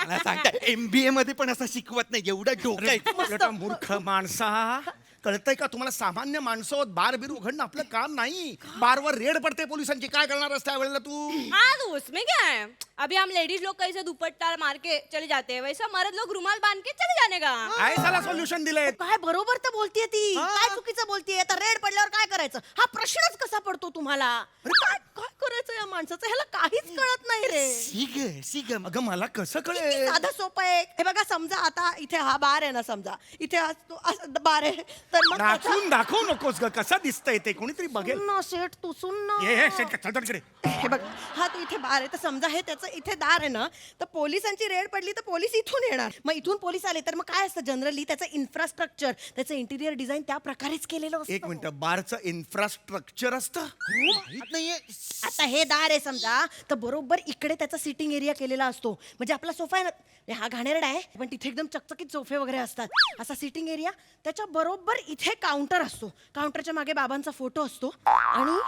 मला सांगताय MBA मध्ये पण असं शिकवत नाही एवढं डोकं आहे. बेटा मूर्ख माणसा, कळतंय का तुम्हाला? सामान्य माणसं बार बीर उघडणं आपलं काम नाही. बारवर रेड पडते पोलिसांची, काय करणार असते वेळेला तू? हाँ तो उसमें क्या है. अभी हम लेडीज लोग कैसे दुपट्टा मार के चले जाते हैं वैसा मर्द लोग रुमाल बांध के चले जाने का. काय साला सोल्युशन दिलंय? काय बरोबर तर बोलतीये ती. काय चुकीचं बोलतीये? आता रेड पडल्यावर काय करायचं हा प्रश्नच कसा पडतो तुम्हाला? अरे काय काय करायचं या माणसाचं? ह्याला काहीच कळत नाही रे. शिग अगं मला कसं किती कळेल? साधं सोपं आहे. हे बघा समजा आता इथे हा बार आहे ना, समजा इथे हा तो असा बार आहे तर मग नाचून दाखवू नकोस ग, कसं दिसतंय ते कोणीतरी बघेल. सुन ना शेठ, तू सुन ना. हे शेट चल इकडे. हे बघ हा तू इथे बार आहे तर समजा हे त्याचं इथे दार आहे ना, तर पोलिसांची रेड पडली तर पोलीस इथून येणार. मग इथून पोलीस आले तर मग काय असतं जनरली त्याचं इन्फ्रास्ट्रक्चर, त्याचं इंटिरियर डिझाईन त्या प्रकारेच केलेलं असतं. एक मिनिट, बारचं इन्फ्रास्ट्रक्चर असतं? माहित नाहीये. आता हे दार आहे समजा तर बरोबर इकडे त्याचा सिटिंग एरिया केलेला असतो. म्हणजे आपला सोफा आहे ना, हा घाणेरडा आहे पण तिथे एकदम चकचकीत सोफे वगैरे असतात. असा सिटिंग एरिया, त्याच्या बरोबर इथे काउंटर असतो. काउंटरच्या मागे बाबांचा फोटो असतो आणि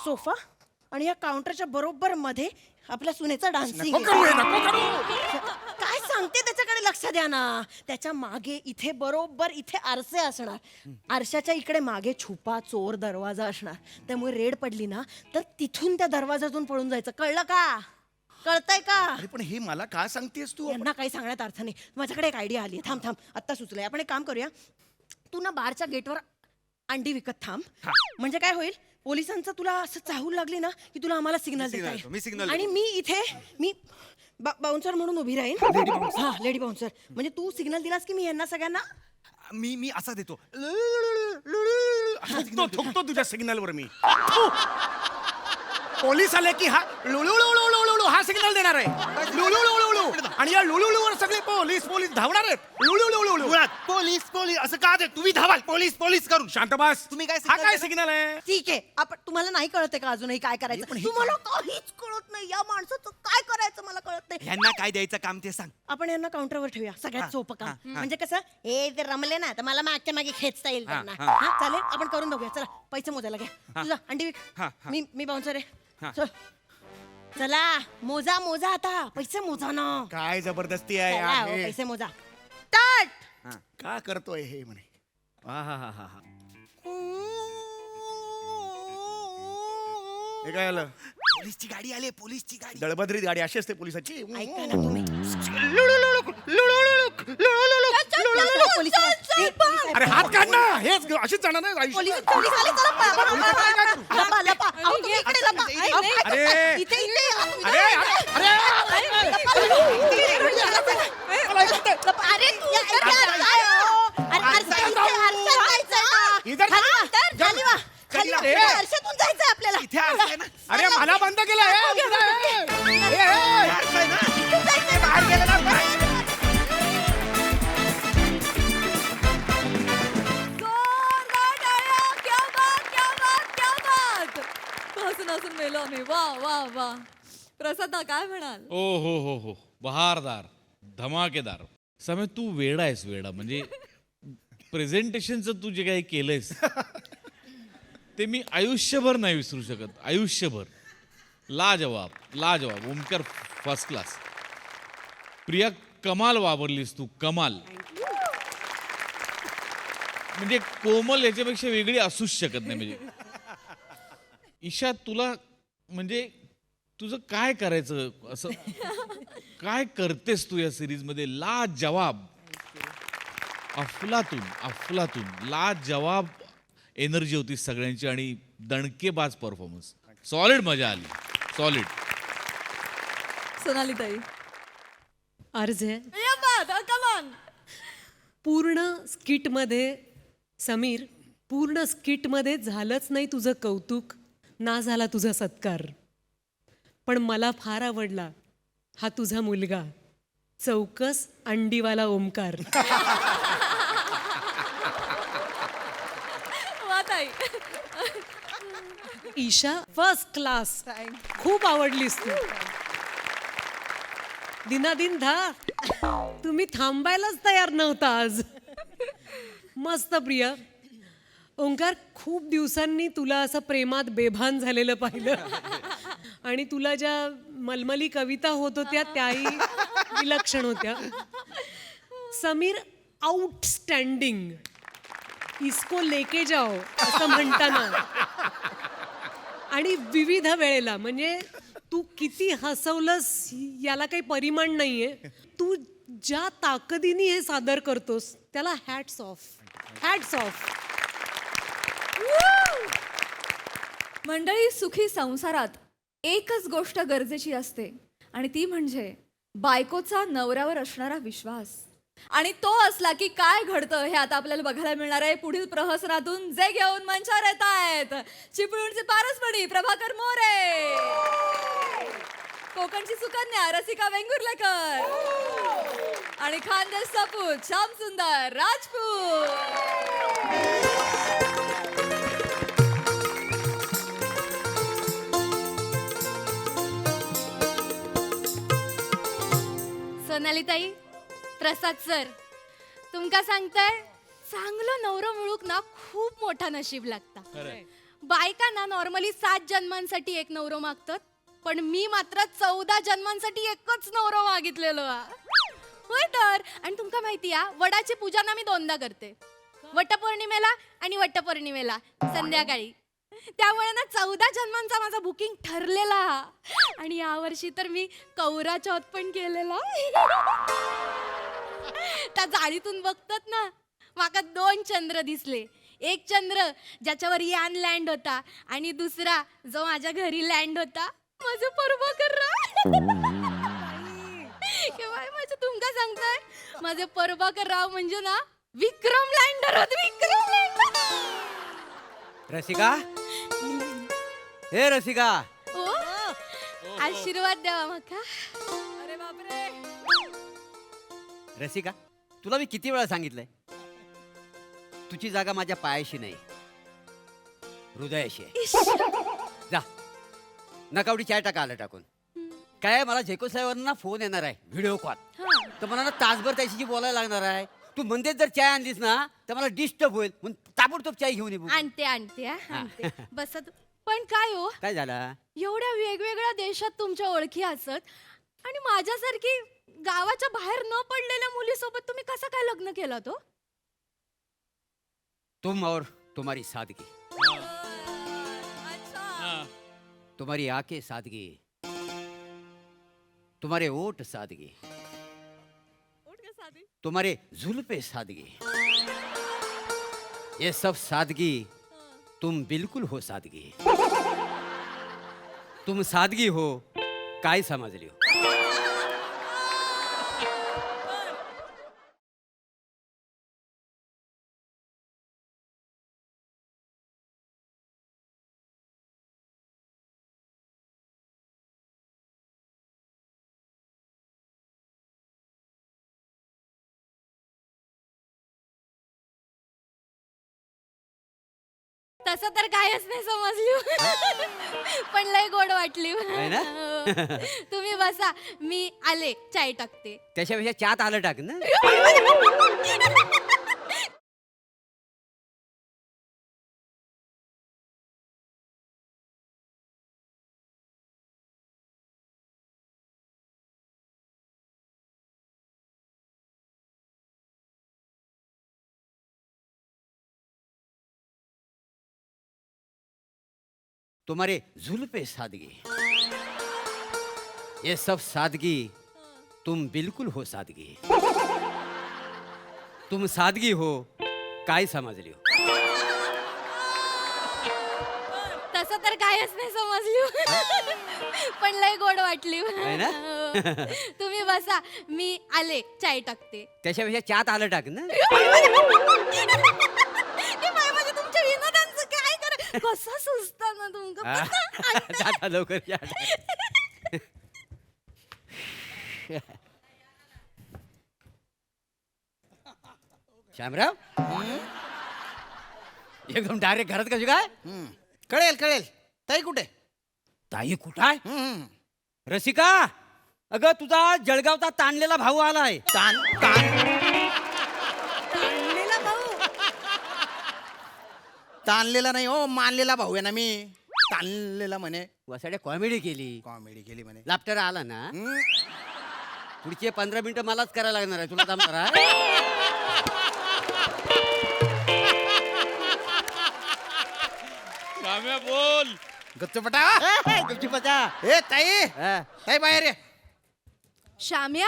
सोफा आणि या काउंटरच्या बरोबर मध्ये आपल्या सुनेचा डान्सिंग. नको करू हे, नको करू. काय सांगते त्याच्याकडे लक्ष द्या ना. त्याच्या मागे इथे बरोबर इथे आरसे असणार. आरशाच्या इकडे मागे छुपा चोर दरवाजा असणार. त्यामुळे रेड पडली ना तर तिथून त्या दरवाजातून पळून जायचं. कळलं का? कळतंय का? अरे पण हे मला काय सांगतेस तू? यांना काही सांगण्यात अर्थ नाही. माझ्याकडे एक आयडिया आली. थांब थांब आत्ता सुचलंय. आपण एक काम करूया, तू ना बारच्या गेटवर अंडी विकत थांब. म्हणजे काय होईल, पोलिसांचं तुला असं चाहूल लागली ना की तुला आम्हाला सिग्नल signal देता देतो, मी येईल. signal आणि देतो. मी इथे मी बाउन्सर म्हणून उभी राहीन. हा लेडी बाउन्सर. म्हणजे तू सिग्नल दिलास की मी यांना सगळ्यांना मी असा देतो. थुकतो तुझ्या सिग्नलवर मी. पोलीस आले की हा लुलुलुलुलुलुलु हा सिग्नल देणार आहे. लुलुलुलुलु आणि या लुलुलुवर सगळे पोलीस पोलीस धावणार आहेत. लुलुलुलुलु. मुळात पोलीस पोलीस असं का दे तुम्ही धावाल पोलीस पोलीस करून. शांत बस. तुम्ही काय हा signal काय देता? सिग्नल आहे? ठीक आहे. आपण तुम्हाला नाही कळत का अजूनही काय पण करायचं? हे तुम्हाला काहीच कळत नाही. या माणसाचं काय करायचं मला कळत नाही. ह्यांना काय द्यायचं काम ते सांग. आपण यांना काउंटरवर ठेवूया. सगळ्यात हा, सोपं काम. हा, हा. म्हणजे कसं हे ते रमले ना तर मला मागच्या मागे खेचता येईल हा, त्यांना. हा. हा, चालेल आपण करून बघूया. चला पैसे मोजायला घ्या. तुझा अंडी विक. हा, हा. मी बाउन्सर आहे. हा. चल. चला मोजा मोजा आता पैसे मोजा ना. काय जबरदस्ती आहे चला, यार हो, हे. पैसे मोजा. स्टार्ट. का करतोय हे म्हणे. हा हा हा हा हा. हे काय आलं पोलीसची गाडी आली, पोलीसची गाडी. दळभद्रीत गाडी अशी असते पोलिसाची ऐका ना तुम्ही अरे हात काढ ना हेच अशीच जाणार नाही आयुष्य. पोलीस पोलीस आले, चला, पळा, पळा, पळा, पळा. लपा, लपा. अहो, तुम्ही इकडे लपा. अहो, अरे इथे, इथे. अरे अरे तू इकडे काय हो? अरे, आरशात जायचंय ना. इधर खाली वा, खाली वा. खाली वा. ए. आरशातून जायचंय आपल्याला. इथे असतंय ना. अरे मला बंद केलं असतंय ना. बाहेर गेलं ना, बाहेर. जोरदार टाळ्या! क्या बात, क्या बात, क्या बात! हसून हसून मेलो आम्ही. वा वा वा. प्रसादा काय म्हणाल? ओ हो बहारदार धमाकेदार. समय तू वेडा आहेस, वेडा म्हणजे प्रेझेंटेशनचं तू जे काही केलंयस ते मी आयुष्यभर नाही विसरू शकत. आयुष्यभर. लाजवाब. Omkar first class. प्रिया कमाल वापरलीस तू, कमाल. म्हणजे कोमल याच्यापेक्षा वेगळी असूच शकत नाही. म्हणजे ईशा तुला म्हणजे तुझं काय करायचं असं काय करतेस तू या सिरीजमध्ये? लाजवाब. अफलातून लाजवाब एनर्जी होती सगळ्यांची आणि दणकेबाज परफॉर्मन्स. सॉलिड मजा आली. सॉलिड. सोनाली ताई. अर्ज आहे या बात, कमान. पूर्ण स्किटमध्ये समीर पूर्ण स्किटमध्ये झालंच नाही तुझं कौतुक, ना झाला तुझा सत्कार. पण मला फार आवडला हा तुझा मुलगा चौकस अंडीवाला ओमकार. वा ताई. Isha first class. खूप आवडलीस तू. दिनादिन धा तुम्ही थांबायलाच तयार नव्हता आज. मस्त प्रिया. ओंकार खूप दिवसांनी तुला असं प्रेमात बेभान झालेलं पाहिलं आणि तुला ज्या मलमली कविता होत होत्या त्याही विलक्षण होत्या. समीर आउटस्टँडिंग. इसको लेके जाओ असं म्हणताना आणि विविध वेळेला म्हणजे तू किती हसवलंस याला काही परिमाण नाहीये. तू ज्या ताकदीने हे सादर करतोस त्याला हॅट्स ऑफ. Hats off. मंडळी, सुखी संसारात एकच गोष्ट गरजेची असते आणि ती म्हणजे बायकोचा नवऱ्यावर असणारा विश्वास. आणि तो असला की काय घडतं हे आता आपल्याला बघायला मिळणार आहे पुढील प्रहसनातून, जे घेऊन मंचावर येत आहेत चिपळूणचे पारसमणी प्रभाकर मोरे, कोकणची सुकन्या रसिका वेंगुर्लेकर आणि खानदेश सपूत श्याम सुंदर राजपूत. सोनाली ताई, प्रसाद सर, तुमका सांगताय चांगलं नवरं मिळूक ना खूप मोठा नशीब लागता. बायका ना नॉर्मली 7 जन्मांसाठी एक नवरं मागतात, पण मी मात्र 14 जन्मांसाठी एकच नवरं मागितलेलो. होय तर. आणि तुमका माहिती आहे वडाची पूजा ना मी 2दा करते, वटपौर्णिमेला आणि वटपौर्णिमेला संध्याकाळी. त्यामुळे ना 14 जन्मांचा माझा बुकिंग ठरलेला. आणि यावर्षी तर मी कौरा चौथ पण केलेला. त्या जाळीतून बघतात ना माका 2 चंद्र दिसले. एक चंद्र ज्याच्यावर यान लँड होता आणि दुसरा जो माझ्या घरी लँड होता माझं परभाकर राव. माझं तुमका सांगताय माझे परभाकर राव म्हणजे ना विक्रम लँडर होत. विक्रम लँडर. रसिका, हे रसिका, ओ आशीर्वाद द्यावा मका. अरे बापरे. रसिका, तुला मी किती वेळा सांगितलंय तुझी जागा माझ्या पायाशी नाही, हृदयाशी आहे. जा नकावडी चाय टाका आलं टाकून. काय मला जेकोसाहेबांना फोन येणार आहे व्हिडिओ कॉल. तर मला ना तासभर त्याच्याशी बोलायला लागणार आहे. तू म्हणतेच जर चाय आणलीस ना तर मला डिस्टर्ब होईल, म्हणून ताबडतोब चाय घेऊन ये. आणते आणते आणते. बसत. पण काय हो, काय झालं? एवढ्या वेगवेगळ्या देशात तुमच्या ओळखी असत आणि माझ्यासारखी गावाच्या बाहेर न पडलेल्या मुलीसोबत तुम्ही कसं काय लग्न केलं तो? तुम और तुम्हारी सादगी. तुम्हारी आंखें सादगी, तुम्हारे ओठ सादगी, तुम्हारे जुल्फे सादगी, ये सब सादगी तुम बिल्कुल हो सादगी. तुम सादगी हो काय समजली हो. तसं तर कायच नाही समजली पण लय गोड वाटली आहे ना? हो. तुम्ही बसा मी आले चाय टाकते त्याच्यापेक्षा चात आलं टाक ना. तुम्हारे जुल्फे सादगी, ये सब सादगी तुम बिल्कुल हो सादगी. तुम सादगी हो काय समजली हो. तसं तर कायच नाही समजली पण लय गोड वाटली आहे ना? हो. तुम्ही बसा मी आले चाय टाकते त्याच्यापेक्षा चात आलं टाक ना. ए बाई, म्हणजे तुमच्या विनोदांचं काय कर कसं सुचतं ना तुमका जाता लवकर चहा टाक. श्यामराव एकदम डायरेक्ट घरात कशी काय. कळेल कळेल. ताई कुठे? ताई कुठं आहे. रसिका अगं तुझा जळगावचा ताणलेला भाऊ आलाय. तान तान ताणलेला भाऊ. ताणलेला नाही हो, मानलेला भाऊ आहे ना मी. ताणलेला म्हणे. वसाड्या कॉमेडी केली, कॉमेडी केली म्हणे. लाफ्टर आला ना. हम्म. पुढचे 15 मिनिटं मलाच करायला लागणार आहे. तुला जमणार आहे? श्याम्या बोल. गच्चपटा. गपचिपाचा. ए ताई, हा. ताई बाहेर ये. श्याम्या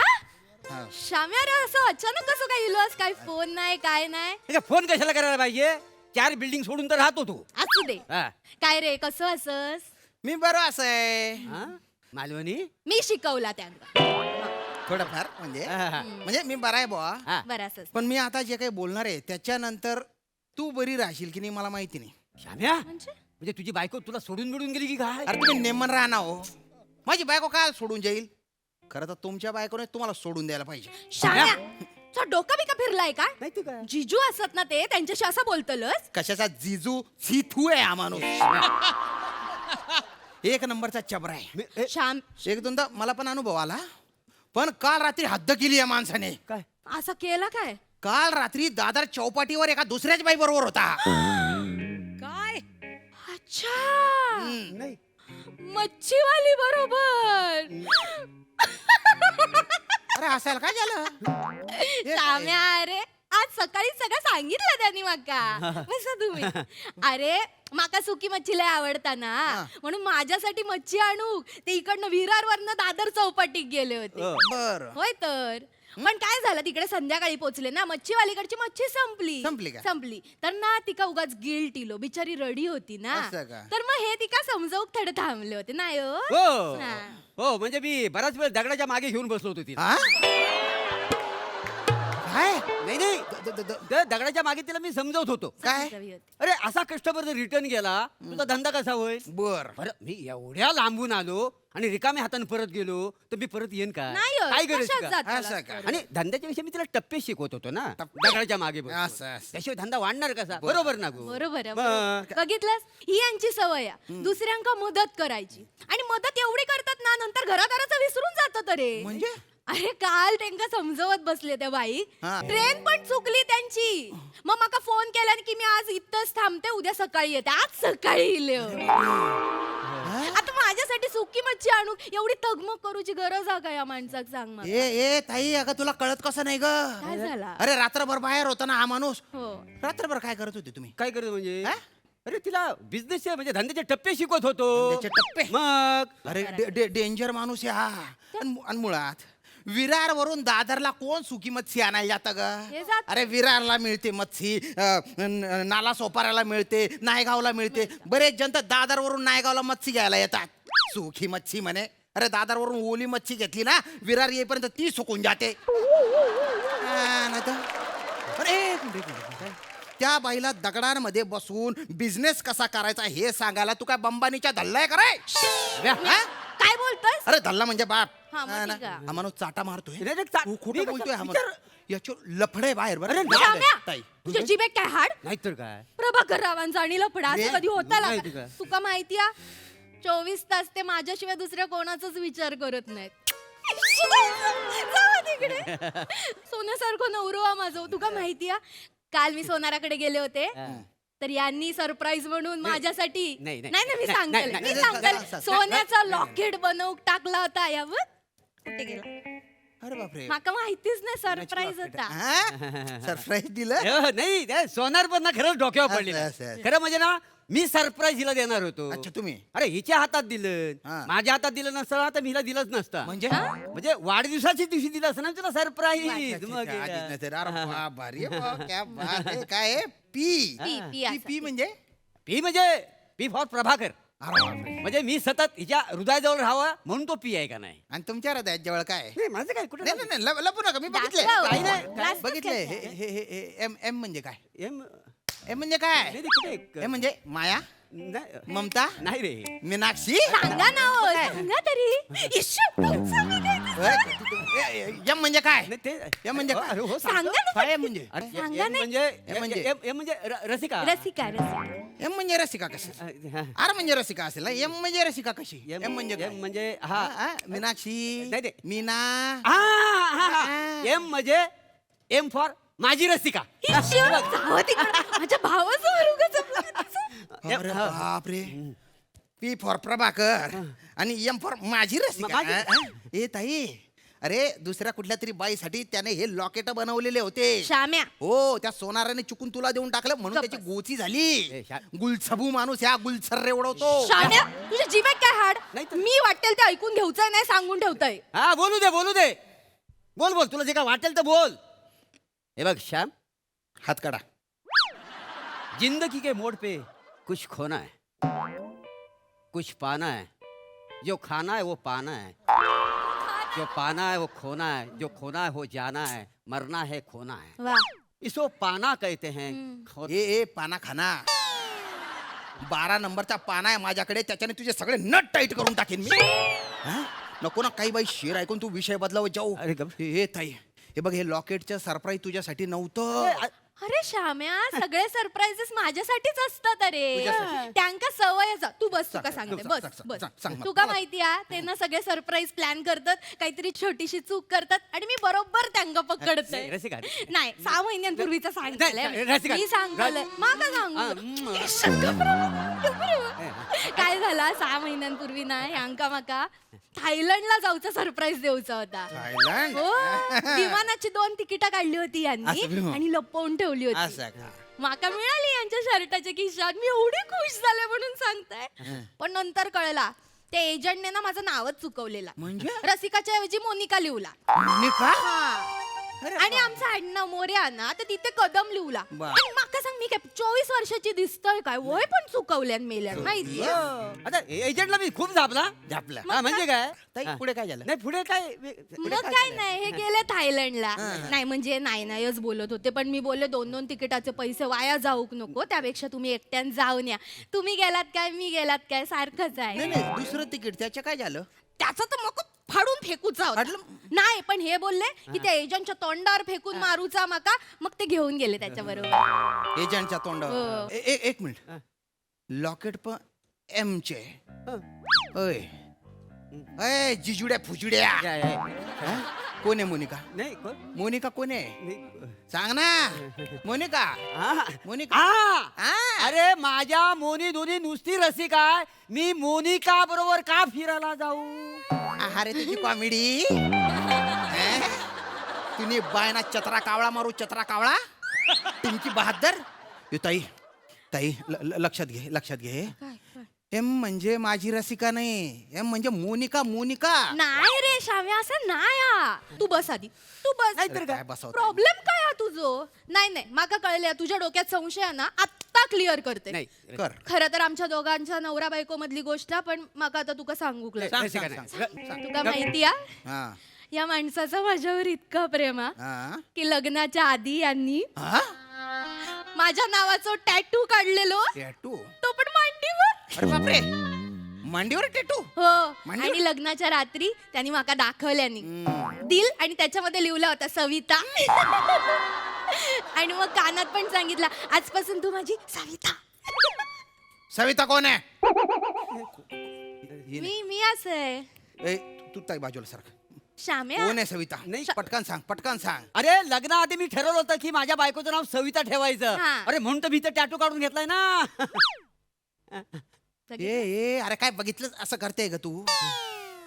श्याम्या रे असं अचानक कसं काय इलोस काय फोन नाही काय नाही म्हणजे फोन कशाला करायला पाहिजे. 4 बिल्डिंग सोडून तर राहतो तू. असू दे हा. काय रे कसं असस मी बरं असं आहे. हा? मालवणी. मी शिकवला त्यांना थोडंफार म्हणजे हा. म्हणजे मी बरा आहे बुवा. हा. बरं असंच पण मी आता जे काही बोलणार आहे त्याच्यानंतर तू बरी राहशील की नाही मला माहिती नाही. श्याम्या म्हणजे म्हणजे तुझी बायको तुला सोडून बिडून गेली की काय. अरे तुम्ही नेमन राहणार हो. माझी बायको काय सोडून जाईल. खरं तर तुमच्या बायकोने तुम्हाला सोडून द्यायला पाहिजे. श्याम्या तुझा डोका बिका फिरलाय का नाही तू काय. जिजू असत ना ते त्यांच्याशी असं बोलतलच कशाचा जिजू सीथू आहे हा माणूस. एक नंबरचा चबरा आहे. श्याम एक दोनदा मला पण अनुभव आला. पण काल रात्री हद्द केली या माणसाने. काय असं केला काय काल रात्री दादर चौपाटीवर एका दुसऱ्याच बाई बरोबर होता. काय अच्छा नाही. मच्छीवाली बरोबर अरे हसायला काय झालं. श्याम्या अरे आज सकाळी सगळं सांगितलं त्यांनी माका बसा तुम्ही अरे माका सुकी मच्छी लय आवडता ना म्हणून माझ्यासाठी मच्छी आणू ते इकडनं विरारवरनं दादर चौपाटीत गेले होते बर होय तर पण काय झालं तिकडे संध्याकाळी पोचले ना मच्छीवालीकडची मच्छी संपली का? संपली तर ना तिका उगाच गिल्ट इलो बिचारी रडी होती ना असं का? तर मग हे तिका समजावून थोडे थांबले होते नाही हो हो हा. हो म्हणजे मी बराच वेळ दगडाच्या मागे घेऊन बसलो होतो तिला. हा? काय नाही नाही त्या दगडाच्या मागे तिला मी समजवत होतो. काय समजावी होती. अरे असा कस्टमर जर रिटर्न गेला तुझा धंदा कसा होईल. बर बरं मी एवढ्या लांबून आलो आणि रिकाम्या हाताने परत गेलो तर मी परत येईन का. नाही हो, काय गरज कशात का? जाताला असं का? परत? आणि धंद्याच्या विषयी मी तिला टप्पे शिकवत होतो ना दगडाच्या मागे बसून. असं. त्याशिवाय धंदा वाढणार कसा. बरोबर ना गो. बरोबर आहे, मग. बरोबर. बघितलंस ही यांची सवय आहे दुसऱ्यांका मदत करायची आणि मदत एवढी करतात ना नंतर घरादाराचं विसरून जातं तरे म्हणजे? अरे काल त्यांना समजवत बसले त्या बाई हा. ट्रेन पण चुकली त्यांची मग माका फोन केला की मी आज इथंच थांबते उद्या सकाळी येते आज सकाळी इले आता माझ्यासाठी सुकी मच्छी आणू एवढी तगमग करूची गरज आहे का या माणसाक सांग मला ए ताई अगं तुला कळत कसं नाही ग. काय झाला अरे रात्रभर बाहेर होता ना हा माणूस. हो रात्रभर काय करत होते तुम्ही. काय करतो म्हणजे हा? अरे तिला बिझनेसचे म्हणजे धंद्याचे टप्पे शिकवत होतो. धंद्याचे टप्पे? मग अरे डेंजर माणूस आहे हा. आणि मुळात विरार वरून दादरला कोण सुकी मच्छी आणायला जातं हे ग? जात. अरे विरारला मिळते मच्छी, नाला सोपाऱ्याला मिळते, नायगावला मिळते. बरेच जण तर दादर वरून नायगावला मच्छी घ्यायला येतात. सुकी मच्छी म्हणे. अरे दादर वरून ओली मच्छी घेतली ना, विरार येईपर्यंत ती सुकून जाते. अरे त्या बाईला दगडांमध्ये बसून बिझनेस कसा करायचा हे सांगायला तू काय बंबानीच्या धल्लाय कराय? काय बोलतोय? अरे धल्ला म्हणजे बाप. हा, मग ठीक आहे. हा माणूस चाटा मारतोय. नाही, नाही, चा- तू मी खोटं कसं- बोलतोय हा विचार- माणूस. याच्यावर लफडे बाहेर बरं. श्याम्या, ताई. तुझ्या जिभेत काय हाड? नाहीतर काय. प्रभाकर रावांचा आणि लफडा असं कधी होता नाही लागा? तुका. तुका माहितीया 24 तास ते माझ्याशिवाय दुसऱ्या कोणाचाच विचार करत नाहीत. जावा तिकडे. सोन्यासारखं नवरो माझं तुका माहितीया. काल मी सोनाराकडे गेले होते तर यांनी सरप्राईज म्हणून माझ्यासाठी नाही, नाही. नाही मी नाही, सांगेल नाही, मी नाही, सांगेल नाही, सोन्याचा लॉकेट बनवून टाकला होता यावर. कुठे गेला? अरे बापरे. माका माहितीच नाही सरप्राईज होता. सरप्राईज दिलं. नाही ते सोनार पण ना खरंच डोक्यावर पडले. असं, असं. खरं म्हणजे ना मी सरप्राईज हिला देणार होतो. अच्छा तुम्ही अरे हिच्या हातात दिलं, हा. माझ्या हातात दिलं नसतं तर मी हिला दिलंच नसतं. म्हणजे म्हणजे वाढदिवसाच्या दिवशी दिलं असं ना तुला सरप्राईज. भारी आहे बुवा, क्या बात आहे. काय आहे? पी पी पी पी असं. पी म्हणजे पी म्हणजे पी फॉर प्रभाकर. अरे बापरे. म्हणजे मी सतत हिच्या हृदयाजवळ राहावं म्हणून तो पी आहे का नाही? आणि तुमच्या हृदयात जवळ काय? नाही माझं काय कुठे नाही नाही नाही, लपू नका. मी बघितलंय. दाखवा. काही नाही, जास्तच बघितलंय. करताय. हे एम एम म्हणजे काय? एम एम म्हणजे काय? नाही, नाही, कुठे? एम म्हणजे माया, नाही ममता, नाही रे. मीनाक्षी. सांगा ना हो, सांगा तरी. इश्शू, तुमचं मी काय- एम म्हणजे काय? नाही, ते एम म्हणजे अरे, हो, सांगा ना काय एम म्हणजे? अरे, सांगा एम नाही. म्हणजे एम म्हणजे? एम म्हणजे रसिका. रसिका रसिका. एम म्हणजे रसिका कशी? हा. आर म्हणजे रसिका असेल ना. एम म्हणजे रसिका कशी? एम म्हणजे काय? एम म्हणजे हा मीनाक्षी, नाही, नाही. मीना. एम म्हणजे एम फॉर माझी रसिका. इश्शू, जावं तिकडं. माझ्या भावासमोर उगाच आपलं कसं? अरे बापरे. पी फॉर प्रभाकर आणि एम फॉर माझी रसिका. ए ताई, अरे दुसऱ्या कुठल्या तरी बाईसाठी त्याने हे लॉकेट बनवलेले होते. श्याम्या हो, त्या सोनाराने चुकून तुला देऊन टाकलं म्हणून गप्प त्याची बस. गोची झाली. गुलछबू माणूस ह्या गुलछर्रे उडवतो. श्याम्या तुझ्या जिभेत काय हाड? नाही तर- मी वाटेल ते ऐकून घेऊचंय नाही सांगून ठेवतय. हा बोलू दे बोलू दे. बोल तुला जे काय वाटेल तर बोल. हे बघ श्याम, हात काढा. जिंदगी के मोड़ पे कुछ खोना है, कुछ पाना है. जो खाना है वो पाना है, जो पाना है वो खोना है, जो खोना है वो जाना है, मरना है खोना है. वा इसको पाना कहते हैं. ए पाना खाना. 12 नंबरचा पाना आहे माझ्याकडे. त्याच्याने तुझे सगळे नट टाईट करून टाकेन मी. हा? नको ना काही बाई शेर ऐकून तू विषय बदलावत जाऊ. अरे गप. हे ताई, हे बघ हे लॉकेटचं सरप्राईज तुझ्यासाठी नव्हतं. अरे श्याम्या सगळे सरप्राइजेस माझ्यासाठीच असतात अरे. त्यांका सवयच. तू बस तुका सांगते सांग, बस सांग, बस. सांग, सांग मला. तुका माहितीया ते ना सगळे सरप्राईज प्लॅन करतात, काहीतरी छोटीशी चूक करतात आणि मी बरोबर त्यांना पकडते. नाही, रसिका. नाही 6 महिन्यांपूर्वीचा नाही, सांगताय रसिका. मी सांगताय माका सांगू. काय झालं 6 महिन्यांपूर्वी ना ह्यांका माका थायलंडला जाऊचा सरप्राईज देऊचा होता. थायलंड? हो विमानाची 2 तिकिटा काढली होती यांनी असं बी- आणि लपवून ठेवली होती. असं का? माका मिळाली यांच्या शर्टाच्या खिशात. मी एवढी खुश झाले म्हणून सांगताय. पण नंतर कळला त्या एजंटने ना माझं नावच चुकवलेला. म्हणजे? रसिकाच्या ऐवजी मोनिका लिहला. मोनिका? हा. आणि आमचं आडनाव मोर्या ना तर तिथे कदम लिहला. बा. आणि माका सांग मी काय 24 वर्षाची दिसतोय काय? वय पण चुकवल्यान मेल्यान माहिती. आता एजंटला मी खूप झापला. झापला. हा, म्हणजे काय ताई, हा. पुढे काय झालं? नाही पुढे काय मग काय नाही हे गेले थायलंडला. नाही म्हणजे नाहीच बोलत होते पण मी बोलले 2-2 तिकिटाचे पैसे वाया जाऊक नको, त्यापेक्षा तुम्ही एकट्यान जाऊन या. तुम्ही गेलात काय मी गेलात काय सारखंच नाही आहे. नाही, दुसरं तिकीट त्याच्या काय झालं? त्याचं तर मग फाडून फेकूचा होता. नाही पण हे बोलले की त्या एजंटच्या तोंडावर फेकून मारूचा मका, मग ते घेऊन गेले त्याच्या बरोबर. एजंटच्या तोंडावर. हो. एक मिनिट. लॉकेट पण एम चे. ओय अय जिजुड्या फुजुड्या. हा? कोण आहे मोनिका? नाही कोण? मोनिका कोण आहे? नाही. सांग ना. मोनिका. हा. मोनिका. हा. हा. अरे माझ्या मोनी दोनी नुसती रसिका आहे. मी मोनिका बरोबर का फिरायला जाऊ? अरे तुझी कॉमेडी. तुम्ही बायना चत्रा कावळा मारू चत्रा कावळा. टिंकी बहादर. ताई ताई लक्षात घे एम म्हणजे माझी रसिका नाही, एम म्हणजे मोनिका. नाही रे शाम्या, असं नाही हा. तू बस आधी, तू बस. अरे काय बसवता? प्रॉब्लेम काय हा तुझो? नाही माका कळले, तुझ्या डोक्यात संशय आहे ना, आत्ता क्लिअर करते. नाही कर. खरं तर आमच्या दोघांच्या नवरा बायको मधली गोष्ट आहे, पण माका आता तुका सांगू सांग, रसिका सांग, नाही. सांग. तुका माहिती आहे हा या माणसाचा माझ्यावर इतका प्रेम आहे हा की लग्नाच्या आधी यांनी हा माझ्या नावाचं टॅटू काढलेलो, टॅटू. तो पण मांडीवर. अरे बापरे, मांडीवर टॅटू. हो, मांडीवर? आणि लग्नाच्या रात्री त्यांनी माका दाखवल्यानी दिल, आणि त्याच्यामध्ये लिहिला होता सविता. आणि मग कानात पण सांगितलं, आजपासून तू माझी सविता. सविता कोण आहे? मी असं आहे ए, तू ताई बाजूला सारखं. शाम्या. कोण आहे सविता? नाही. पटकन सांग. अरे लग्नाआधी मी ठरवलं होतं की माझ्या बायकोचं नाव सविता ठेवायचं. हा. अरे म्हणून तर मी तर टॅटू काढून घेतलाय ना. ए अरे काय बघितलं असं करते ग तू?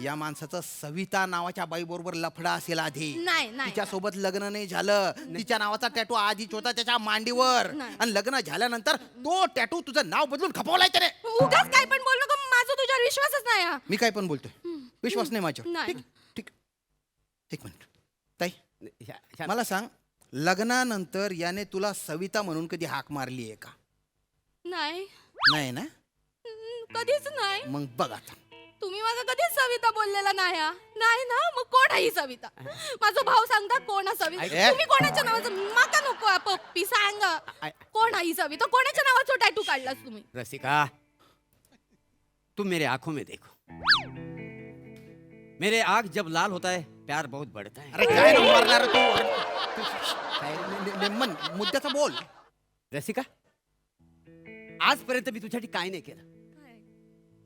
या माणसाचं सविता नावाच्या बाई बरोबर लफडा असेल आधी. नाही. तिच्या सोबत लग्न नाही झालं, तिच्या नावाचा टॅटू आधीच होता त्याच्या मांडीवर, नाही. आणि लग्न झाल्यानंतर तो टॅटू तुझं नाव बदलून खपवलाय त्याने. उगाच काय पण बोल नको, माझा तुझ्यावर विश्वासच नाही हा. मी काय पण बोलतोय, विश्वास नाही माझ्यावर. नाही. ठीक. एक मिनिट ताई, ह्या- मला सांग, लग्नानंतर याने तुला सविता म्हणून कधी हाक मारली आहे का? नाही, नाही ना? कधीच नाही. मग बघ आता. तुम्ही माझा कधीच सविता बोललेला नाही हा. नाही ना, मग कोण आहे ही सविता? माझा भाऊ सांगता कोण आहे सविता? ऐक. तुम्ही कोणाच्या नावाचं माका नको हा पप्पी, सांग कोण आहे ही सविता? कोणाच्या नावाचं टॅटू काढलास तुम्ही? रसिका, तुम मेरे आंखों में देखो. मेरे आंख जब लाल होता है प्यार बहुत बढ़ता है. अरे काय नको मारणार तू? नेमन मुद्द्याचा बोल. रसिका, आजपर्यंत मी तुझ्यासाठी काय नाही केलं.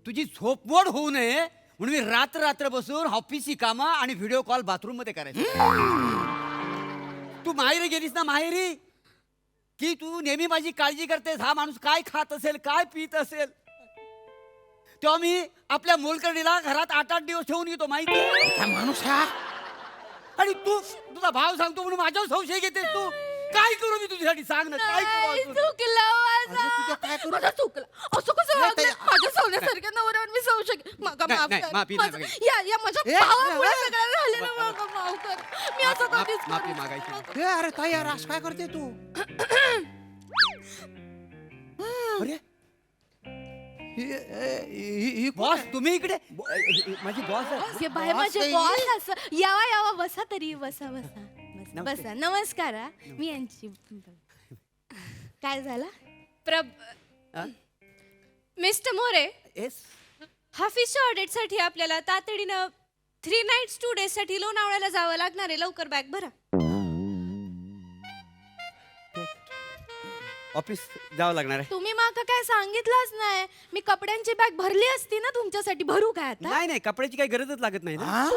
तुझी झोपवड होऊ नये म्हणून मी रात्र बसून ऑफिसची कामं आणि व्हिडिओ कॉल बाथरूम मध्ये करायचं. तू माहेरी गेलीस ना, माहेरी की तू नेहमी माझी काळजी करतेस. हा माणूस काय खात असेल, काय पित असेल, तेव्हा मी आपल्या मोलकर्णीला घरात 8-8 दिवस ठेवून येतो, माहिती आहे? काय माणूस हा? आणि तू तुझा भाव सांगतो म्हणून माझ्यावर संशय घेतेस तू. काय करू मी तुझ्यासाठी, सांग ना, काय करू नाही, अजून? चुकलं अरे तुझं माझं. काय करू? माझं चुकलं. असं कसं नाही, वागलं? ताई. माझ्या सोन्यासारख्या नवऱ्यावर मी संशय माका नाही, माफ नाही, कर. माफी नाही माझं- मागायची. या माझ्या ए, भावामुळे ए, सगळं झालेलं, माका माफ कर. मी असं कधीच माफी करू मागायची. शकत ए, अरे ताई यार, असं काय करते तू? अरे ही बॉस, तुम्ही इकडे. माझी बॉस आहे. हे बाय बॉस माझे काही- बॉस असं यावा बसा तरी, बसा नमस्ते. बसा. नमस्कार हा. मी यांची काय झालं? हा? Mister More, yes. हाफिसच्या ऑडिटसाठी आपल्याला तातडीनं 3 nights 2 days साठी लोणावळ्याला जावं लागणार आहे. लवकर बॅग भरा. ऑफिस जावं लागणार आहे. तुम्ही माका काय सांगितलंच नाही. मी कपड्यांची बॅग भरली असती ना तुमच्यासाठी. भरू काय आता? नाही कपड्याची काही गरजच लागत नाही ना. हा?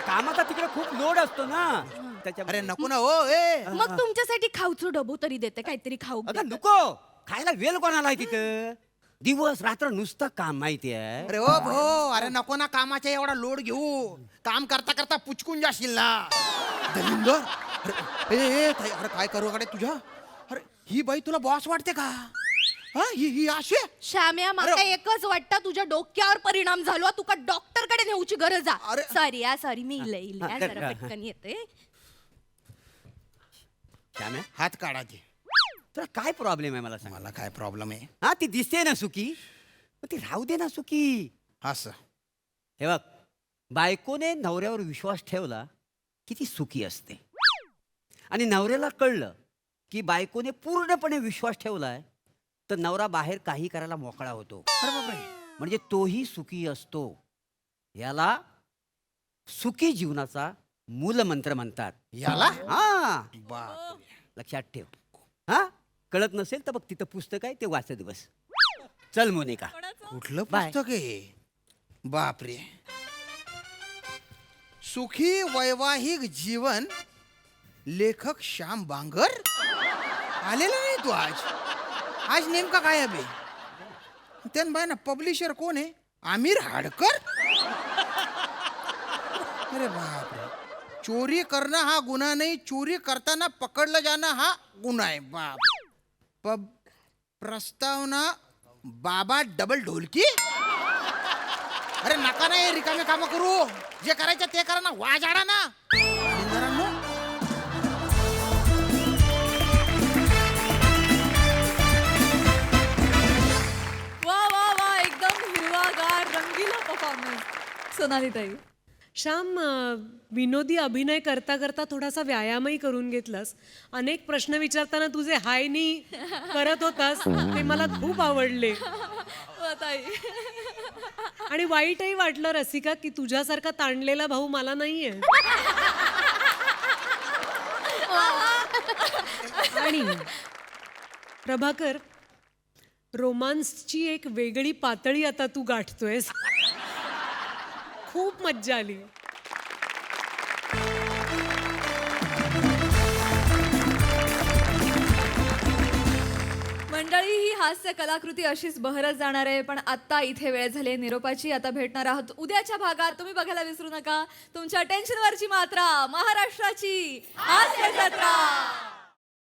कामाचा तिकडे खूप लोड असतो ना त्याच्या. अरे नको ना हो. ए मग तुमच्यासाठी खाऊचं डबू तरी देते, काहीतरी खाऊ अगं नको, खायला वेळ कोणाला आहे तिथं? दिवस रात्र नुसतं काम, माहिती आहे. अरे ओ भो, अरे नको ना कामाचा एवढा लोड घेऊ. काम करता करता पुचकून जाशील ना. दलिंदर, अरे ताई, अरे काय करू कडे तुझ्या? अरे ही बाई तुला बॉस वाटते का? हा ही अशी आहे? श्याम्या, मला एकच वाटतं, तुझ्या डोक्यावर परिणाम झालो. तुका डॉक्टर कडे नेऊची गरज आहे. अरे. सॉरी सॉरी, मी इले हा, जरा हा. पटकन येते. श्याम्या, हात काढा ते. तुला काय प्रॉब्लेम आहे मला सांग. मला काय प्रॉब्लेम आहे? हा, ती दिसते ना सुखी, मग ती राहू दे ना सुखी. असं हे बघ, बायकोने नवऱ्यावर विश्वास ठेवला की ती सुखी असते. आणि नवऱ्याला कळलं की बायकोने पूर्णपणे विश्वास ठेवलाय तर नवरा बाहेर काही करायला मोकळा होतो. अरे बापरे. म्हणजे तोही सुखी असतो. याला सुखी जीवनाचा मूलमंत्र म्हणतात. याला हा, बाप लक्षात ठेव. हा, कळत नसेल तर बघ, तिथं पुस्तक आहे, ते वाचत बस. चल मोनिका. कुठलं बाय. पुस्तक आहे? बापरे. सुखी वैवाहिक जीवन, लेखक श्याम बांगर. आलेला नाही तू आज नेमका काय आहे बे? त्यान बाय ना पब्लिशर कोण आहे? आमिर हाडकर. अरे बापरे. चोरी करणं हा गुन्हा नाही, चोरी करताना पकडलं जाणं हा गुन्हा आहे. बाप प्रस्तावना बाबा डबल ढोलकी. अरे नका नाही रिकामे काम करू, जे करायचं ते करा ना, वाजाडा ना. इंद्रांनो, वा वा वा, एकदम हिरवागार रंगीला परफॉर्मन्स सोनाली ताई. श्याम, विनोदी अभिनय करता करता थोडासा व्यायामही करून घेतलास. अनेक प्रश्न विचारताना तुझे हाय नी करत होतास, ते मला खूप आवडले. वा ताई. आणि वाईटही वाटलं रसिका की तुझ्यासारखा ताणलेला भाऊ मला नाहीये. आणि प्रभाकर, रोमांसची एक वेगळी पातळी आता तू गाठतोयस. खूप मज्जा आली. मंडळी, ही हास्य कलाकृती अशीच बहरत जाणार आहे, पण आत्ता इथे वेळ झाली निरोपाची. आता भेटणार आहोत उद्याच्या भागात. तुम्ही बघायला विसरू नका तुमच्या टेन्शनवरची मात्रा, महाराष्ट्राची हास्य जत्रा.